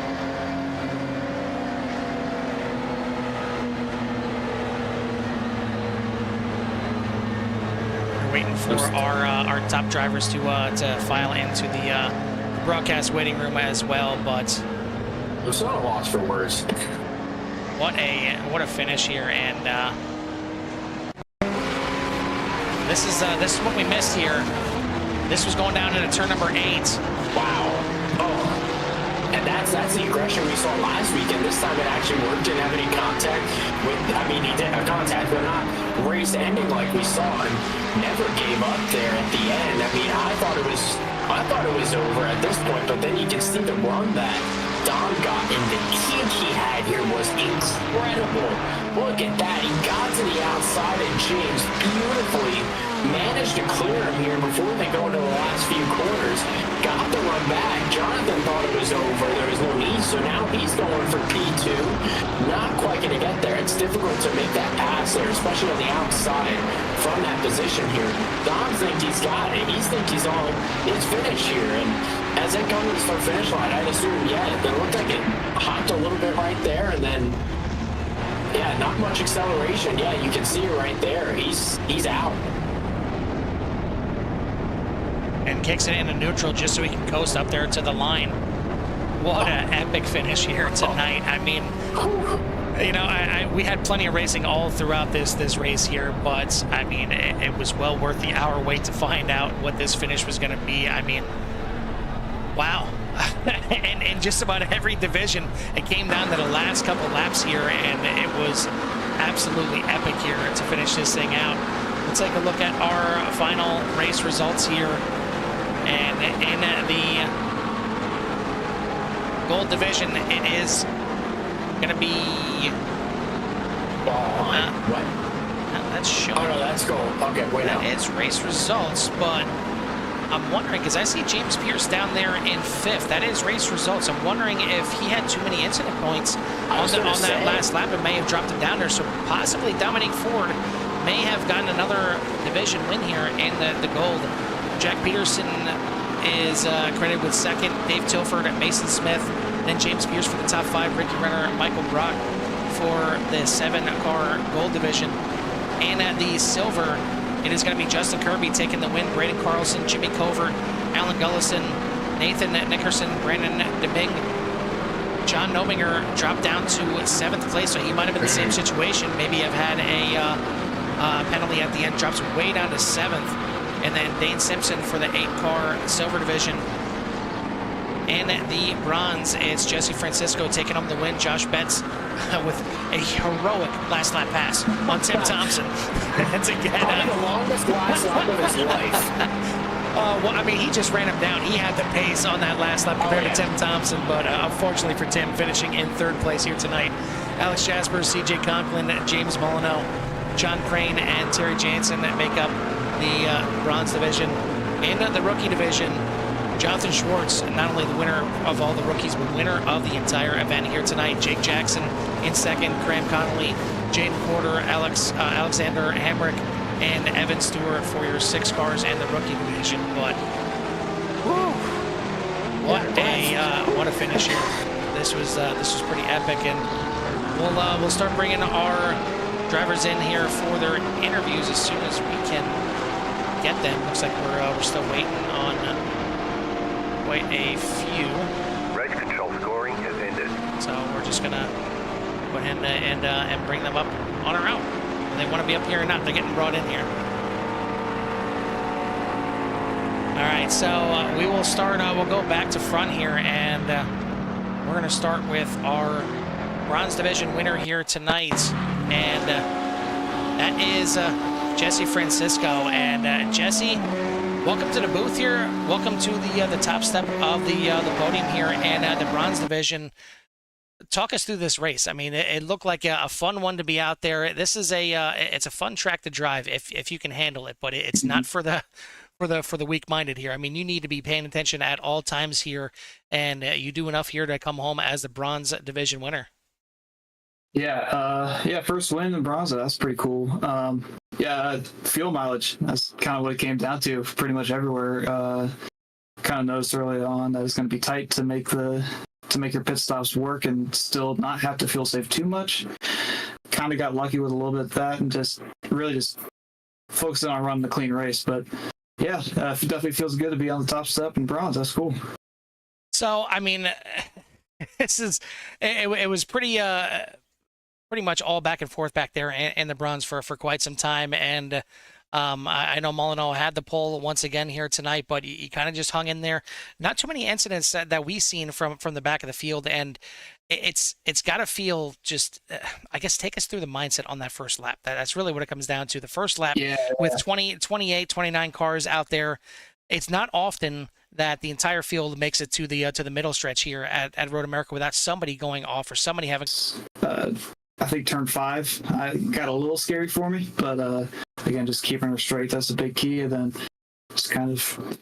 We're waiting for our top drivers to file into the broadcast waiting room as well. But I'm so at a loss for words. What a finish here, and this is what we missed here. This was going down into turn number 8. Wow. Oh. And that's the aggression we saw last weekend. This time it actually worked. Didn't have any contact with, I mean, he did have contact, but not race ending like we saw, and never gave up there at the end. I mean, I thought it was over at this point, but then you can see the run that Don got, and the kick he had here was incredible. Look at that. He got to the outside and James beautifully managed to clear him here before they go into the last few corners. Got the run back. Jonathan thought it was over. There was no need, so now he's going for P2. Not quite going to get there. It's difficult to make that pass there, especially on the outside from that position here. Don thinks he's got it. He thinks he's on his finish here, and as they come to the start-finish line, I'd assume, yeah, it looked like it hopped a little bit right there, and then, yeah, not much acceleration. Yeah, you can see it right there. He's out. And kicks it into neutral just so he can coast up there to the line. What an epic finish here tonight. I mean, you know, we had plenty of racing all throughout this race here, but I mean, it was well worth the hour wait to find out what this finish was going to be. I mean, wow. And in just about every division, it came down to the last couple laps here, and it was absolutely epic here to finish this thing out. Let's take a look at our final race results here. And in the gold division, it is going to be... what? That's showing. Oh, no, that's gold. Okay, wait now. It's race results, but I'm wondering, because I see James Pierce down there in 5th. That is race results. I'm wondering if he had too many incident points on that last lap and may have dropped him down there. So possibly Dominique Ford may have gotten another division win here in the gold. Jack Peterson is credited with 2nd. Dave Tilford, Mason Smith, then James Pierce for the top 5. Ricky Renner, Michael Brock for the 7-car gold division. And at the silver, it is going to be Justin Kirby taking the win, Braden Carlson, Jimmy Covert, Alan Gullison, Nathan Nickerson, Brandon DeBing. John Nobinger dropped down to 7th place, so he might have been in the same situation. Maybe have had a penalty at the end, drops way down to 7th. And then Dane Simpson for the 8-car silver division. And the bronze, it's Jesse Francisco taking home the win. Josh Betts with a heroic last lap pass on Tim Thompson. That's again the longest last lap of his life. Well, I mean, he just ran him down. He had the pace on that last lap compared to Tim Thompson, but unfortunately for Tim, finishing in 3rd place here tonight. Alex Jasper, CJ Conklin, James Molyneux, John Crane, and Terry Jansen that make up the bronze division. In the rookie division, Jonathan Schwartz, not only the winner of all the rookies, but winner of the entire event here tonight. Jake Jackson in 2nd, Graham Connolly, Jaden Porter, Alexander Hamrick, and Evan Stewart for your 6 cars and the rookie division. But whew, what a finish here! This was pretty epic, and we'll start bringing our drivers in here for their interviews as soon as we can get them. Looks like we're still waiting on quite a few. Race control scoring has ended. So we're just gonna go ahead and bring them up on our own. They want to be up here or not, they're getting brought in here. All right, so we will start. We'll go back to front here, and we're gonna start with our bronze division winner here tonight, and that is Jesse Francisco. And Jesse, welcome to the booth here. Welcome to the top step of the podium here and the bronze division. Talk us through this race. I mean, it looked like a fun one to be out there. This is it's a fun track to drive if you can handle it, but it's not for the weak-minded here. I mean, you need to be paying attention at all times here, and you do enough here to come home as the bronze division winner. Yeah, first win in bronze. That's pretty cool. Fuel mileage. That's kind of what it came down to. Pretty much everywhere. Kind of noticed early on that it's going to be tight to make your pit stops work and still not have to fuel save too much. Kind of got lucky with a little bit of that and just focusing on running the clean race. But yeah, it definitely feels good to be on the top step in bronze. That's cool. So I mean, it was pretty much all back and forth back there in the bronze for quite some time. And I know Molyneux had the pole once again here tonight, but he kind of just hung in there. Not too many incidents that we've seen from the back of the field, and it's got to feel just, I guess, take us through the mindset on that first lap. That's really what it comes down to. The first lap with 28, 29 cars out there, it's not often that the entire field makes it to the middle stretch here at Road America without somebody going off or somebody having... I think turn 5 got a little scary for me, but again, just keeping her straight, that's a big key, and then just kind of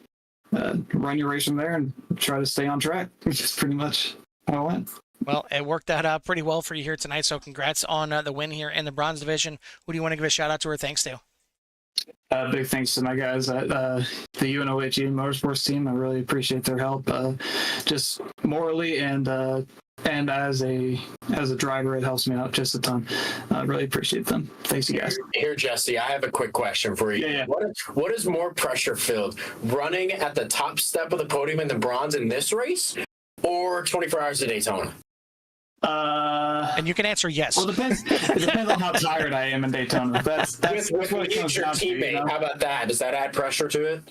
run your race from there and try to stay on track, which is pretty much how it went. Well, it worked out pretty well for you here tonight, so congrats on the win here in the bronze division. Who do you want to give a shout out to or thanks to? Big thanks to my guys at the UNOHE Motorsports team. I really appreciate their help, just morally and as a driver, it helps me out just a ton. I really appreciate them. Thanks, you guys. Here, Jesse, I have a quick question for you. Yeah. What is more pressure filled, running at the top step of the podium in the bronze in this race, or 24 Hours of Daytona? And you can answer yes. Well, it depends on how tired I am in Daytona. That's with what it comes your down teammate. to. You know? How about that? Does that add pressure to it?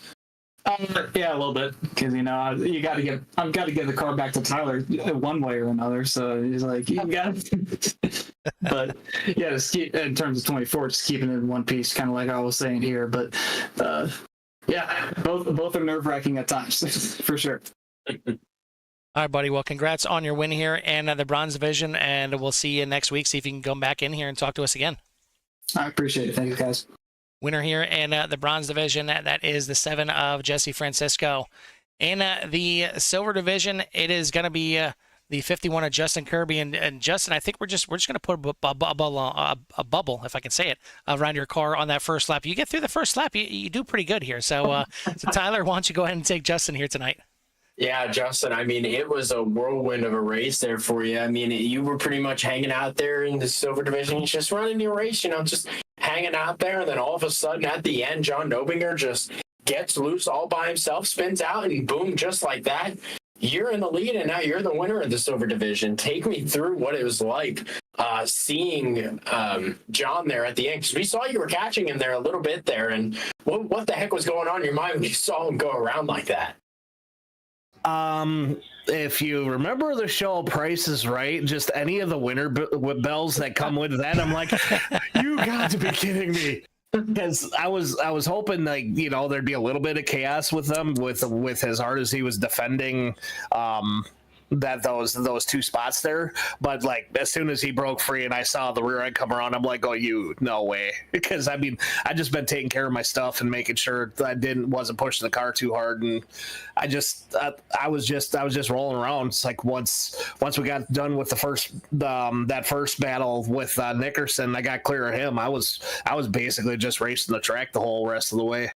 Yeah, a little bit, because I've got to get the car back to Tyler one way or another. So he's like, you got it. But yeah, just in terms of 24, just keeping it in one piece, kind of like I was saying here. But yeah, both are nerve-wracking at times, for sure. All right, buddy. Well, congrats on your win here and the bronze division, and we'll see you next week. See if you can come back in here and talk to us again. I appreciate it. Thank you, guys. winner here in the bronze division. That is the 7 of Jesse Francisco. In the silver division, it is going to be the 51 of Justin Kirby. And Justin, I think we're just going to put a bubble, if I can say it, around your car on that first lap. You get through the first lap, you do pretty good here. So, Tyler, why don't you go ahead and take Justin here tonight? Yeah, Justin, I mean, it was a whirlwind of a race there for you. I mean, you were pretty much hanging out there in the silver division, just running your race, just hanging out there. And then all of a sudden at the end, John Nobinger just gets loose all by himself, spins out, and boom, just like that, you're in the lead, and now you're the winner of the silver division. Take me through what it was like seeing John there at the end, because we saw you were catching him there a little bit there, and what the heck was going on in your mind when you saw him go around like that? If you remember the show Price is Right, just any of the winner bells that come with that, I'm like, you got to be kidding me. Because I was hoping there'd be a little bit of chaos with them with as hard as he was defending that those two spots there, but as soon as he broke free and I saw the rear end come around, I'm like, no way. Because I mean, I just been taking care of my stuff and making sure that I wasn't pushing the car too hard, and I was just rolling around. It's like once we got done with the first that first battle with Nickerson, I got clear of him. I was basically just racing the track the whole rest of the way.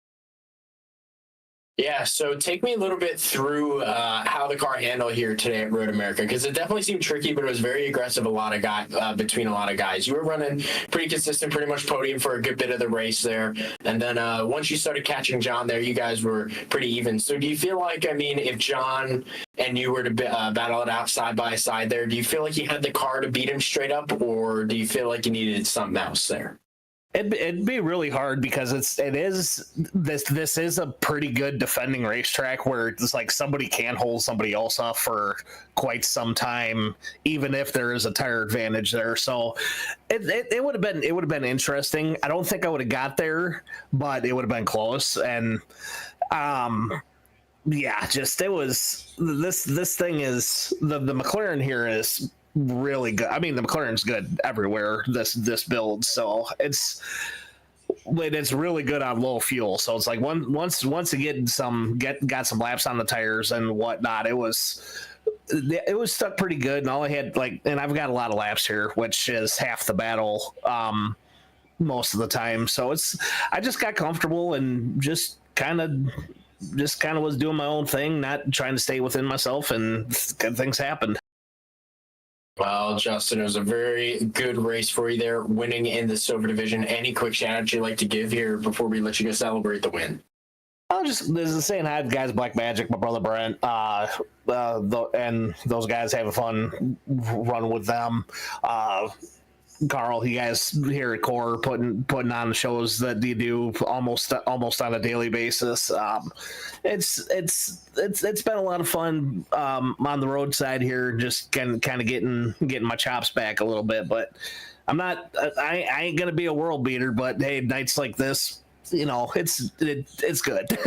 Yeah, so take me a little bit through how the car handled here today at Road America, because it definitely seemed tricky, but it was very aggressive. Between a lot of guys, you were running pretty consistent, pretty much podium for a good bit of the race there, and then once you started catching John there, you guys were pretty even. So do you feel like, I mean, if John and you were to battle it out side by side there, do you feel like you had the car to beat him straight up, or do you feel like you needed something else there? It'd be really hard because this is a pretty good defending racetrack where it's like somebody can hold somebody else off for quite some time, even if there is a tire advantage there. So it would have been interesting. I don't think I would have got there, but it would have been close. And it was this thing is the McLaren here is really good. I mean, the McLaren's good everywhere this build, so it's really good on low fuel. So it's like once you got some laps on the tires and whatnot, it was stuck pretty good. And all I had and I've got a lot of laps here, which is half the battle most of the time. So I just got comfortable and just kind of was doing my own thing, not trying to stay within myself, and good things happened. Well, Justin, it was a very good race for you there, winning in the silver division. Any quick shout-out you'd like to give here before we let you go celebrate the win? There's a saying hi to guys, Black Magic, my brother Brent, and those guys having fun running with them. Carl, you guys here at Core putting on the shows that you do almost on a daily basis. It's been a lot of fun on the roadside here, just kind of getting my chops back a little bit. But I ain't gonna be a world beater. But hey, nights like this, it's good.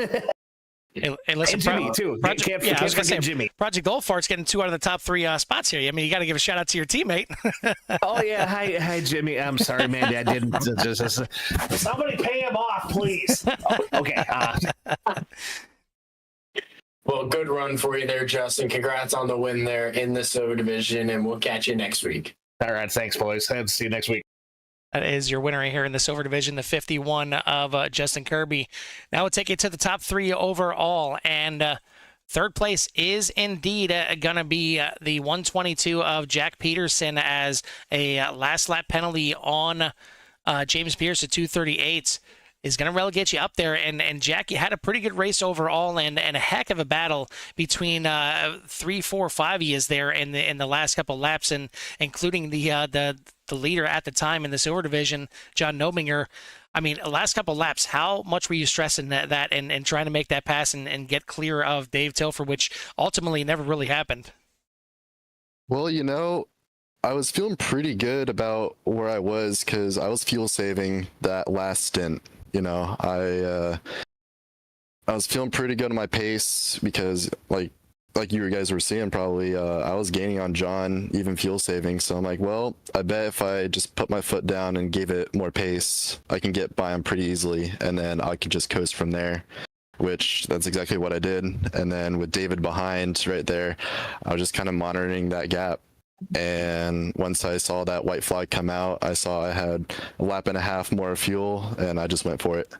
Hey, listen, and Jimmy too. Can't forget Jimmy. Project Goldfart's getting 2 out of the top 3 spots here. I mean, you got to give a shout out to your teammate. Oh yeah, hi Jimmy. I'm sorry, Mandy. I didn't. Somebody pay him off, please. Okay. Well, good run for you there, Justin. Congrats on the win there in the silver division, and we'll catch you next week. All right, thanks, boys. I'll see you next week. That is your winner here in the silver division, the 51 of Justin Kirby. Now we'll take you to the top 3 overall, and third place is indeed going to be the 122 of Jack Peterson as a last lap penalty on James Pierce at 238 is going to relegate you up there. And Jack, you had a pretty good race overall, and a heck of a battle between 3, 4, 5 years there in the last couple laps, and including the leader at the time in the silver division, John Nobinger. I mean, last couple laps, how much were you stressing that and trying to make that pass and get clear of Dave Tilford, which ultimately never really happened? Well, I was feeling pretty good about where I was because I was fuel saving that last stint. I was feeling pretty good on my pace because, like you guys were seeing probably, I was gaining on John, even fuel saving. So I'm like, well, I bet if I just put my foot down and gave it more pace, I can get by him pretty easily, and then I could just coast from there. Which that's exactly what I did. And then with David behind right there, I was just kind of monitoring that gap. And once I saw that white flag come out, I saw I had a lap and a half more fuel, and I just went for it.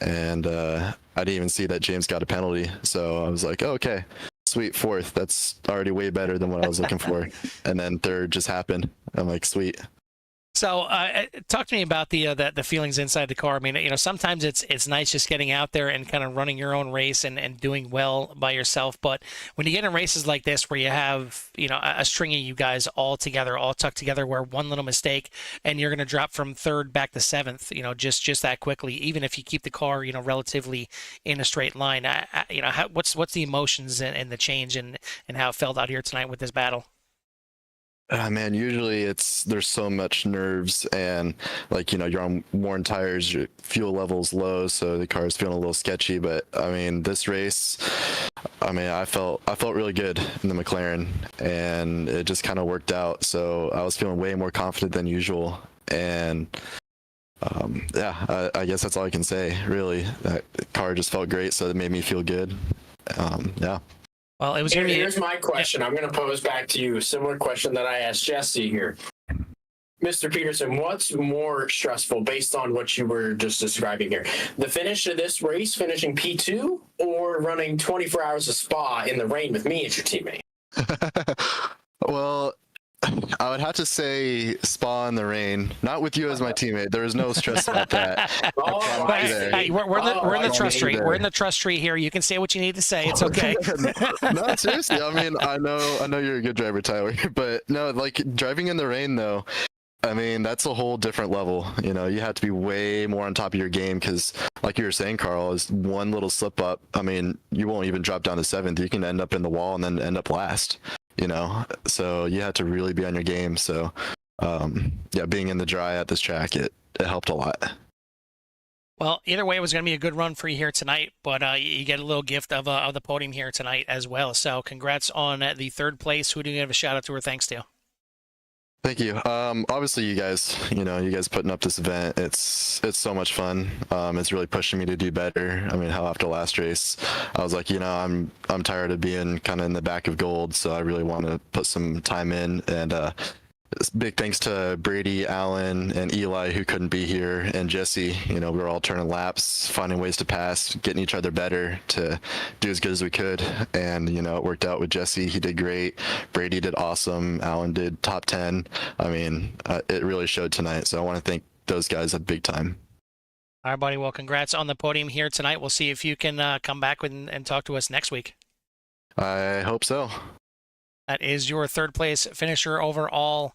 And I didn't even see that James got a penalty. So I was like, oh, okay, sweet, fourth. That's already way better than what I was looking for. And then third just happened. I'm like, sweet. So, talk to me about the feelings inside the car. I mean, sometimes it's nice just getting out there and kind of running your own race and doing well by yourself. But when you get in races like this, where you have a string of you guys all together, all tucked together, where one little mistake and you're going to drop from third back to seventh, just that quickly, even if you keep the car, relatively in a straight line. What's the emotions and the change and how it felt out here tonight with this battle? Man, usually there's so much nerves, and like you're on worn tires, your fuel level's low, so the car's feeling a little sketchy. But I mean, this race, I felt really good in the McLaren, and it just kind of worked out. So I was feeling way more confident than usual, and I guess that's all I can say. Really, that car just felt great, so it made me feel good. Yeah. Well, it was Here's my question. I'm going to pose back to you a similar question that I asked Jesse here. Mr. Peterson, what's more stressful based on what you were just describing here? The finish of this race, finishing P2, or running 24 hours of Spa in the rain with me as your teammate? Well, I would have to say Spa in the rain, not with you as my teammate. There was no stress about that. Hey, we're in the trust tree. We're in the trust tree here. You can say what you need to say. It's okay. No, seriously. I mean, I know you're a good driver, Tyler, but no, like driving in the rain though, I mean, that's a whole different level. You have to be way more on top of your game because, like you were saying, Carl, is one little slip up. I mean, you won't even drop down to seventh. You can end up in the wall and then end up last. So you have to really be on your game. So being in the dry at this track, it helped a lot. Well, either way, it was going to be a good run for you here tonight, but you get a little gift of the podium here tonight as well. So congrats on the third place. Who do you give a shout out to or thanks to? Thank you. Obviously you guys, you guys putting up this event, it's so much fun. It's really pushing me to do better. I mean, how after last race, I was like, I'm tired of being kind of in the back of gold. So I really want to put some time in, and big thanks to Brady, Alan, and Eli who couldn't be here, and Jesse. We were all turning laps, finding ways to pass, getting each other better to do as good as we could. And it worked out with Jesse. He did great. Brady did awesome. Alan did top 10. I mean, it really showed tonight. So I want to thank those guys at big time. All right, buddy. Well, congrats on the podium here tonight. We'll see if you can come back and talk to us next week. I hope so. That is your third place finisher overall.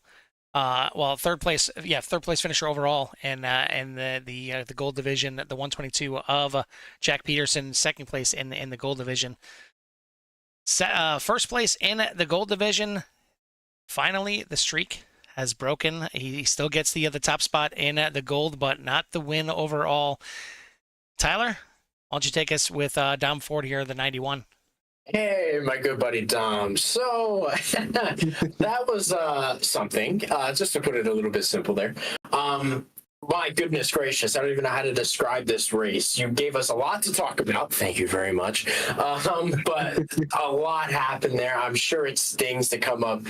Third place finisher overall, and the gold division, the 122 of Jack Peterson. Second place in the gold division. First place in the gold division. Finally, the streak has broken. He still gets the top spot in the gold, but not the win overall. Tyler, why don't you take us with Dom Ford here, the 91? Hey, my good buddy Dom. So that was something, just to put it a little bit simple there. My goodness gracious, I don't even know how to describe this race. You gave us a lot to talk about. Thank you very much. But a lot happened there. I'm sure it stings to come up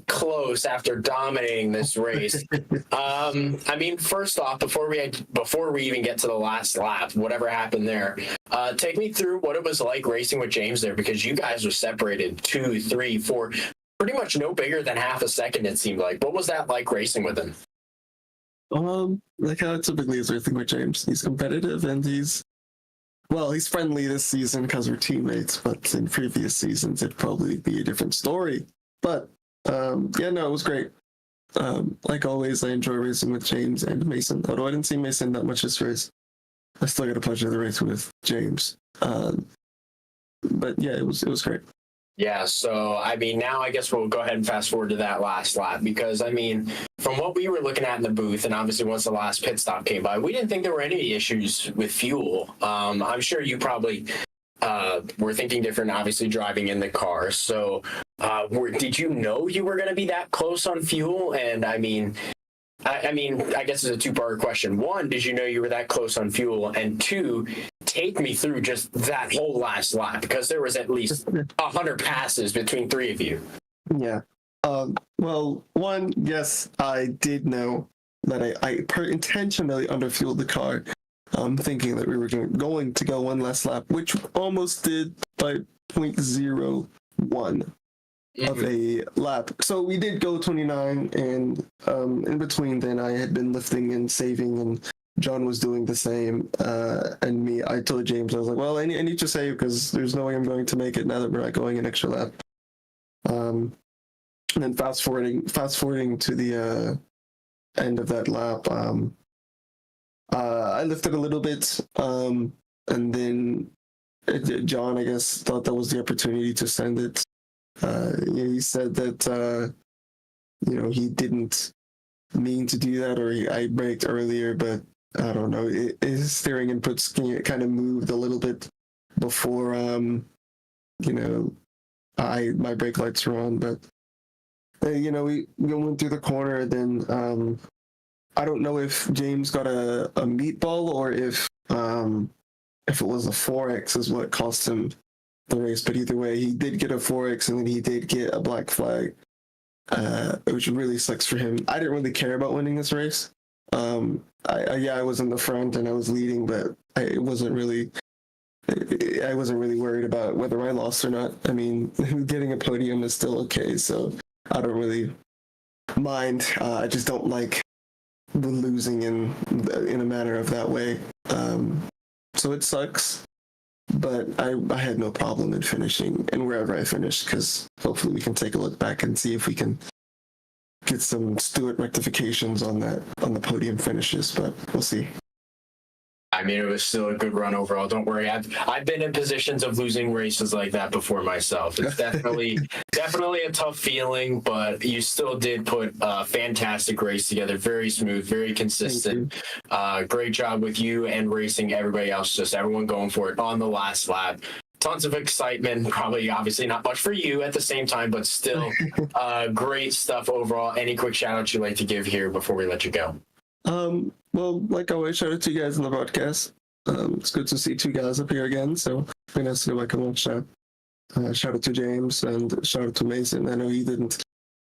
close after dominating this race. I mean, first off, before we even get to the last lap, whatever happened there, take me through what it was like racing with James there, because you guys were separated 2, 3, 4, pretty much no bigger than half a second, it seemed like. What was that like racing with him? Like how it typically is racing with James. He's competitive and he's friendly this season because we're teammates, but in previous seasons it'd probably be a different story. But it was great. Like always, I enjoy racing with James and Mason, although I didn't see Mason that much this race. I still got a pleasure of the race with James. But yeah, it was great. Yeah, so I mean, now I guess we'll go ahead and fast forward to that last lap, because I mean, from what we were looking at in the booth, and obviously once the last pit stop came by, we didn't think there were any issues with fuel. I'm sure you probably we're thinking different, obviously driving in the car. So did you know you were going to be that close on fuel? And I mean, I guess it's a two-part question. One, did you know you were that close on fuel? And two, take me through just that whole last lap, because there was at least 100 passes between three of you. Yeah. Well, one, yes, I did know that I intentionally underfueled the car, thinking that we were going to go one last lap, which almost did by 0.01 of a lap. So we did go 29, and in between then I had been lifting and saving, and John was doing the same, and me, I told James, I was like, well, I need to save because there's no way I'm going to make it now that we're not going an extra lap. And then fast forwarding to the end of that lap, I lifted a little bit, and then John, I guess, thought that was the opportunity to send it. He said that he didn't mean to do that, or I braked earlier, but I don't know. His steering inputs kind of moved a little bit before my brake lights were on, but we went through the corner. Then I don't know if James got a meatball or if it was a 4X is what cost him the race, but either way, he did get a 4X, and then he did get a black flag, which really sucks for him. I didn't really care about winning this race. I was in the front and I was leading, but I wasn't really worried about whether I lost or not. I mean, getting a podium is still okay, so I don't really mind. I just don't like losing in a manner of that way. So it sucks, but I had no problem in finishing and wherever I finished, because hopefully we can take a look back and see if we can get some Stewart rectifications on the podium finishes, but we'll see. I mean, it was still a good run overall. Don't worry. I've been in positions of losing races like that before myself. It's definitely a tough feeling, but you still did put a fantastic race together. Very smooth, very consistent. Great job with you and racing everybody else, just everyone going for it on the last lap. Tons of excitement, probably obviously not much for you at the same time, but still great stuff overall. Any quick shout outs you'd like to give here before we let you go? Well, like always, shout out to you guys in the broadcast. It's good to see two guys up here again, so very nice to go back and watch that. Shout out to James and shout out to Mason. I know he didn't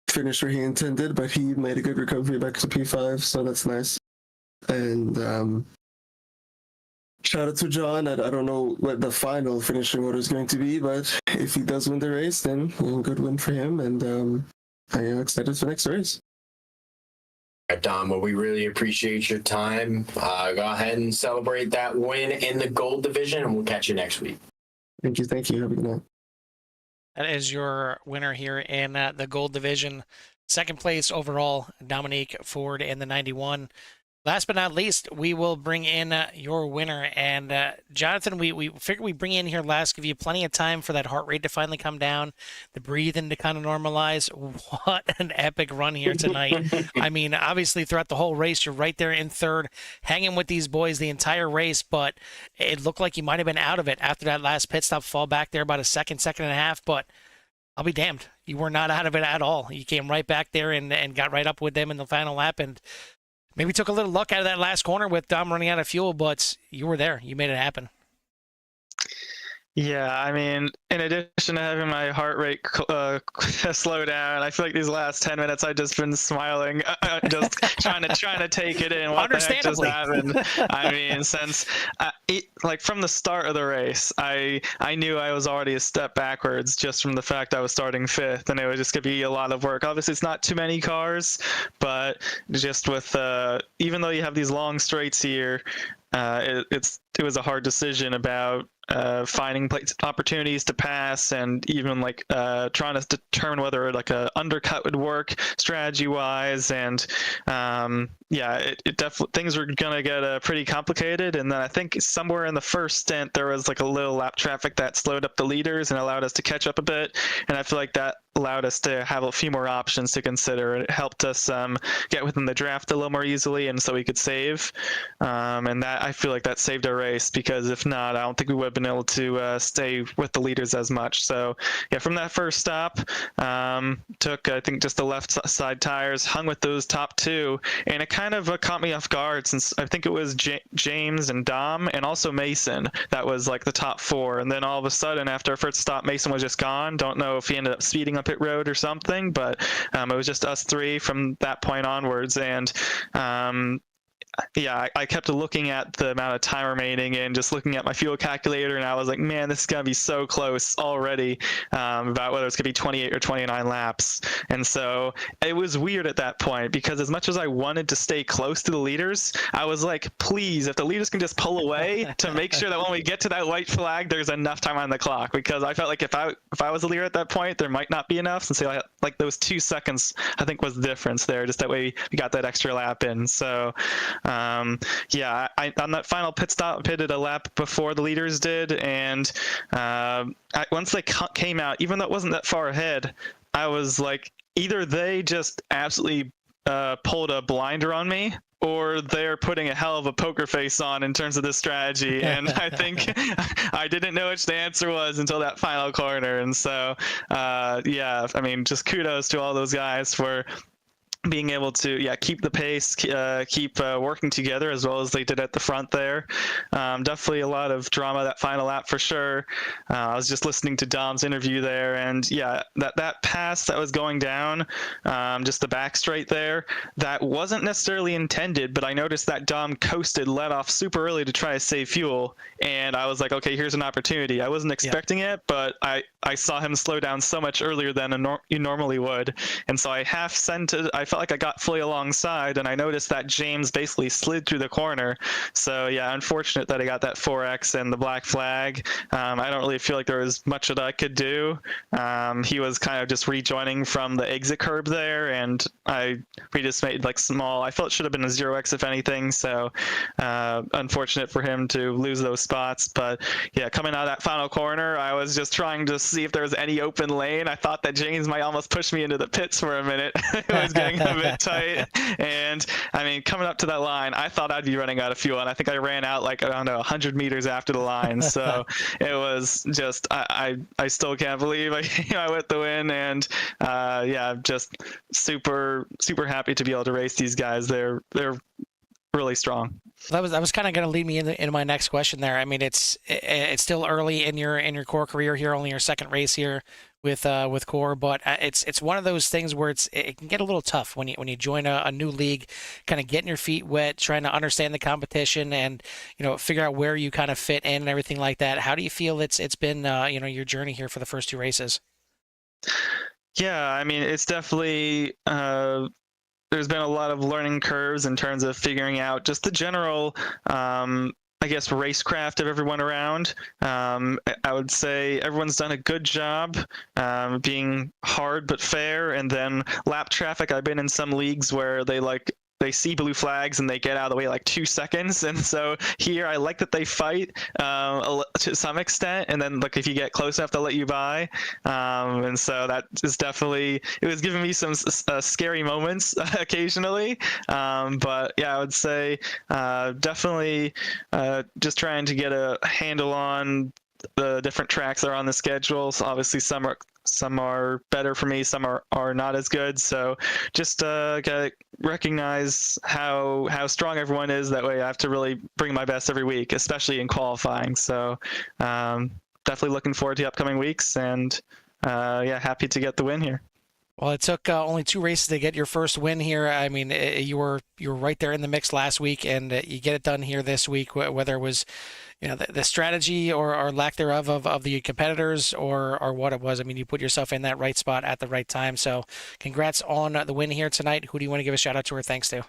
finish where he intended, but he made a good recovery back to P5, so that's nice. And shout out to John. I don't know what the final finishing order is going to be, but if he does win the race, then good win for him, and I'm excited for the next race. Dom, well, we really appreciate your time. Go ahead and celebrate that win in the gold division, and we'll catch you next week. Thank you. Have a good night. That is your winner here in the gold division. Second place overall, Dominique Ford in the 91. Last but not least, we will bring in your winner. And Jonathan, we figured we'd bring you in here last, give you plenty of time for that heart rate to finally come down, the breathing to kind of normalize. What an epic run here tonight. I mean, obviously throughout the whole race, you're right there in third, hanging with these boys the entire race, but it looked like you might have been out of it after that last pit stop, fall back there about a second and a half, but I'll be damned. You were not out of it at all. You came right back there and got right up with them in the final lap, and maybe took a little luck out of that last corner with Dom running out of fuel, but you were there. You made it happen. Yeah, I mean, in addition to having my heart rate slow down, I feel like these last 10 minutes I've just been smiling, just trying to take it in. What the heck just happened? I mean, since from the start of the race, I knew I was already a step backwards just from the fact I was starting fifth, and it was just gonna be a lot of work. Obviously, it's not too many cars, but just with even though you have these long straights here, it was a hard decision about finding opportunities to pass, and even trying to determine whether a undercut would work strategy wise. And it definitely, things were gonna get pretty complicated. And then I think somewhere in the first stint there was a little lap traffic that slowed up the leaders and allowed us to catch up a bit. And I feel like that allowed us to have a few more options to consider. It helped us get within the draft a little more easily, and so we could save. And that, I feel like that saved our race, because if not, I don't think we would have been able to stay with the leaders as much. So yeah, from that first stop, took, I think, just the left side tires, hung with those top two, and it kind of caught me off guard, since I think it was James and Dom and also Mason that was like the top four. And then all of a sudden, after our first stop, Mason was just gone. Don't know if he ended up speeding up pit road or something, but it was just us three from that point onwards. And yeah, I kept looking at the amount of time remaining and just looking at my fuel calculator, and I was like, man, this is going to be so close already, about whether it's going to be 28 or 29 laps. And so it was weird at that point, because as much as I wanted to stay close to the leaders, I was like, please, if the leaders can just pull away to make sure that when we get to that white flag, there's enough time on the clock. Because I felt like if I was a leader at that point, there might not be enough. And so like those 2 seconds, I think, was the difference there. Just that way we got that extra lap in. So yeah, I on that final pit stop, pitted a lap before the leaders did, and once they came out, even though it wasn't that far ahead, I was like, either they just absolutely pulled a blinder on me, or they're putting a hell of a poker face on in terms of this strategy. And I think I didn't know which the answer was until that final corner. And so yeah, I mean, just kudos to all those guys for being able to keep the pace, keep working together as well as they did at the front there. Definitely a lot of drama that final lap for sure. I was just listening to Dom's interview there, and yeah, that pass that was going down, just the back straight there, that wasn't necessarily intended, but I noticed that Dom coasted, let off super early to try to save fuel, and I was like, okay, here's an opportunity. I wasn't expecting it, but I saw him slow down so much earlier than you normally would, and so I I felt like I got fully alongside, and I noticed that James basically slid through the corner. So yeah, unfortunate that I got that 4X and the black flag. I don't really feel like there was much that I could do. He was kind of just rejoining from the exit curb there, and we just made like small, I felt it should have been a 0X if anything. So unfortunate for him to lose those spots. But yeah, coming out of that final corner, I was just trying to see if there was any open lane. I thought that James might almost push me into the pits for a minute. It was getting a bit tight, and I mean, coming up to that line, I thought I'd be running out of fuel, and I think I ran out like, I don't know, 100 meters after the line. So it was just, I still can't believe I came out with the win, and yeah, just super happy to be able to race these guys. They're really strong. That was kind of going to lead me into my next question there. I mean, it's still early in your core career here, only your second race here with core, but it's one of those things where it can get a little tough when you join a new league, kind of getting your feet wet, trying to understand the competition, and figure out where you kind of fit in and everything like that. How do you feel it's been your journey here for the first 2 races? Yeah, I mean, it's definitely there's been a lot of learning curves in terms of figuring out just the general I guess racecraft of everyone around. I would say everyone's done a good job being hard but fair. And then lap traffic, I've been in some leagues where they see blue flags and they get out of the way like 2 seconds. And so here I like that they fight to some extent, and then if you get close enough, they'll let you by. And so that is definitely, it was giving me some scary moments occasionally. But yeah, I would say definitely just trying to get a handle on the different tracks that are on the schedule. So obviously some are better for me, some are not as good. So just gotta recognize how strong everyone is. That way I have to really bring my best every week, especially in qualifying. So definitely looking forward to the upcoming weeks, and yeah, happy to get the win here. Well, it took only 2 races to get your first win here. I mean, you were right there in the mix last week, and you get it done here this week, whether it was the strategy or lack thereof of the competitors or what it was. I mean, you put yourself in that right spot at the right time. So congrats on the win here tonight. Who do you want to give a shout out to or thanks to?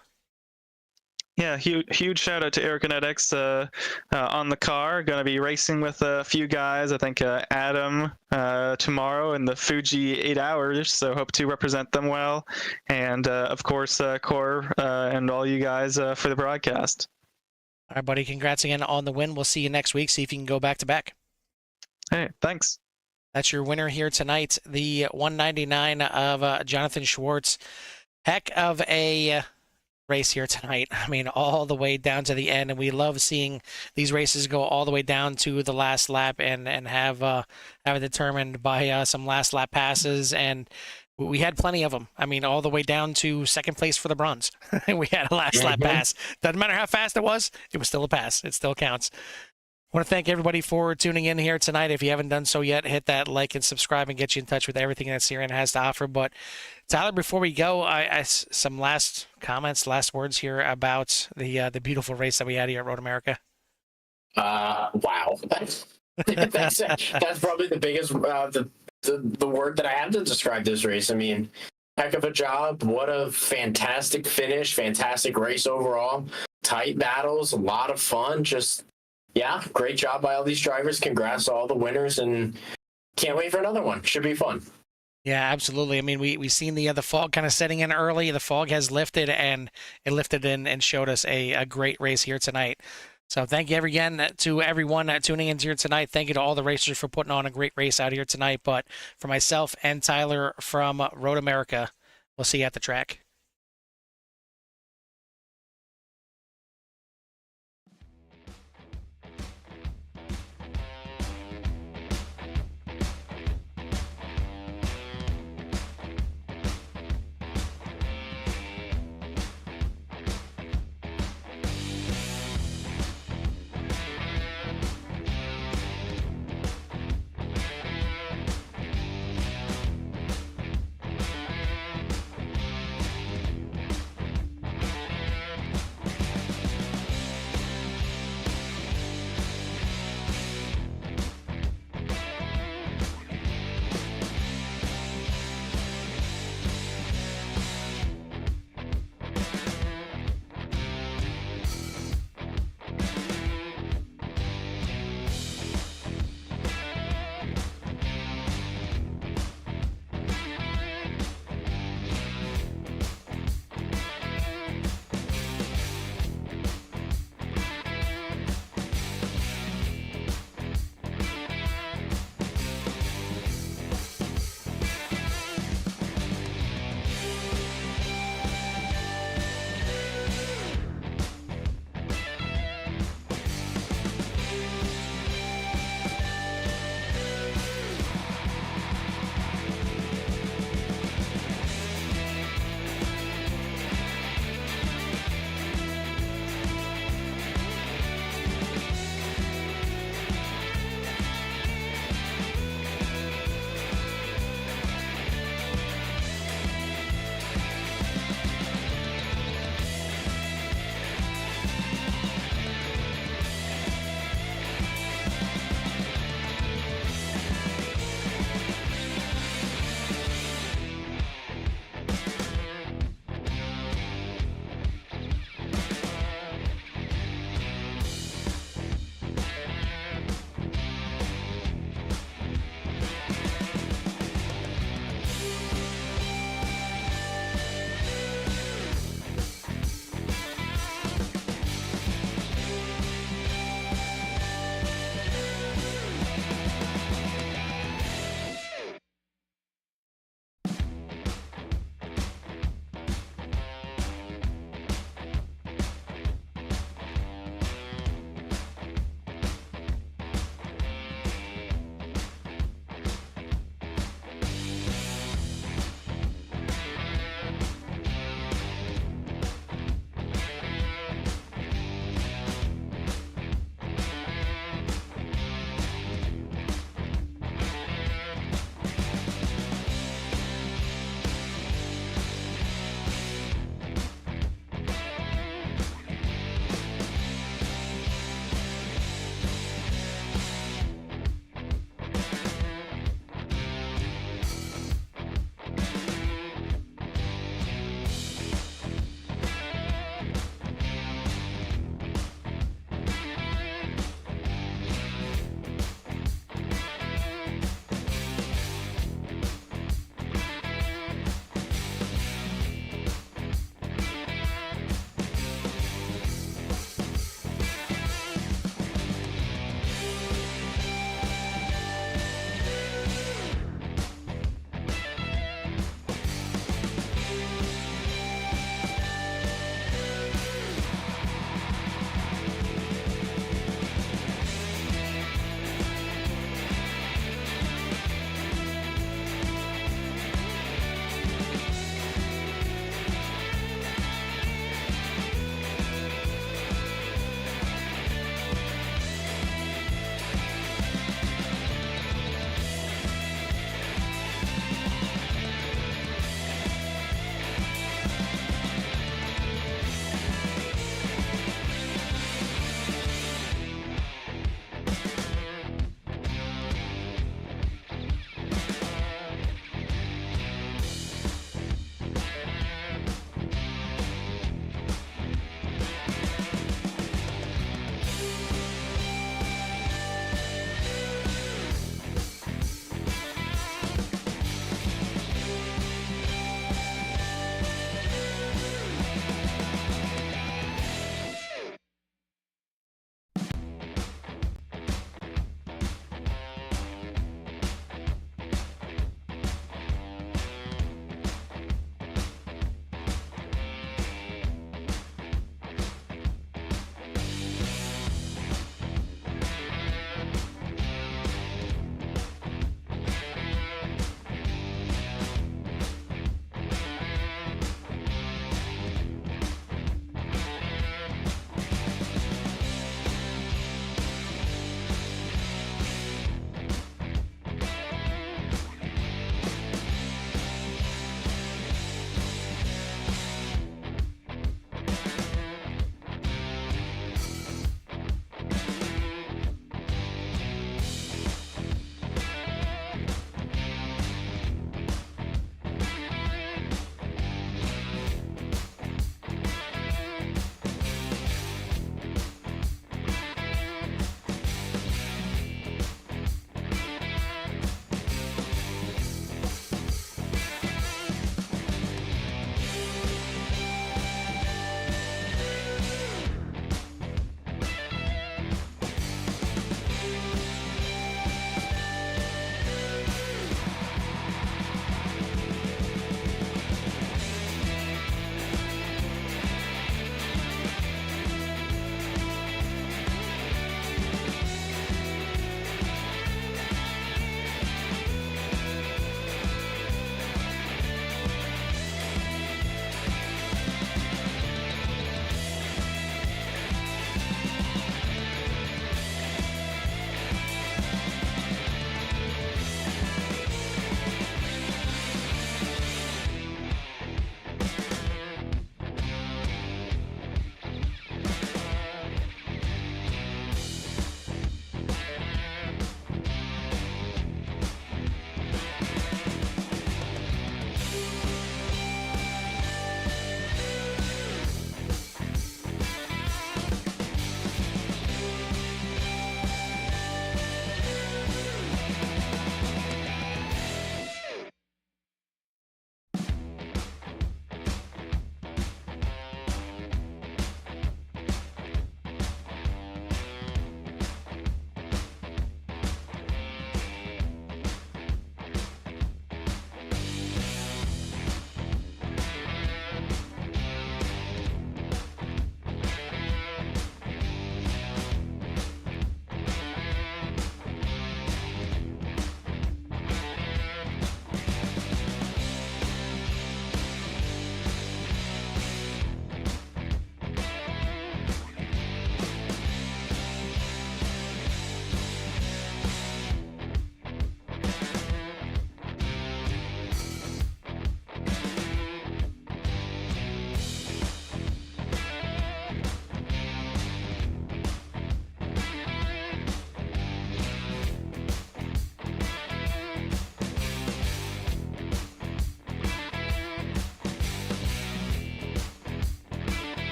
Yeah, huge shout out to Aerokinetics on the car. Going to be racing with a few guys. I think Adam tomorrow in the Fuji 8 hours. So hope to represent them well. And of course, Core and all you guys for the broadcast. All right, buddy. Congrats again on the win. We'll see you next week. See if you can go back to back. Hey, thanks. That's your winner here tonight, the 199 of Jonathan Schwartz. Heck of a race here tonight. I mean, all the way down to the end, and we love seeing these races go all the way down to the last lap and have it determined by some last lap passes, and we had plenty of them. I mean, all the way down to second place for the bronze. We had a last lap pass. Doesn't matter how fast it was still a pass. It still counts. I want to thank everybody for tuning in here tonight. If you haven't done so yet, hit that like and subscribe and get you in touch with everything that Siren has to offer. But Tyler, before we go, I some last comments, last words here about the beautiful race that we had here at Road America. Wow. that's probably the biggest the word that I have to describe this race. I mean, heck of a job. What a fantastic finish. Fantastic race overall. Tight battles. A lot of fun. Just, yeah, great job by all these drivers. Congrats to all the winners, and can't wait for another one. Should be fun. Yeah, absolutely. I mean, we seen the fog kind of setting in early. The fog has lifted, and it lifted in and showed us a great race here tonight. So thank you again to everyone tuning in here tonight. Thank you to all the racers for putting on a great race out here tonight. But for myself and Tyler from Road America, we'll see you at the track.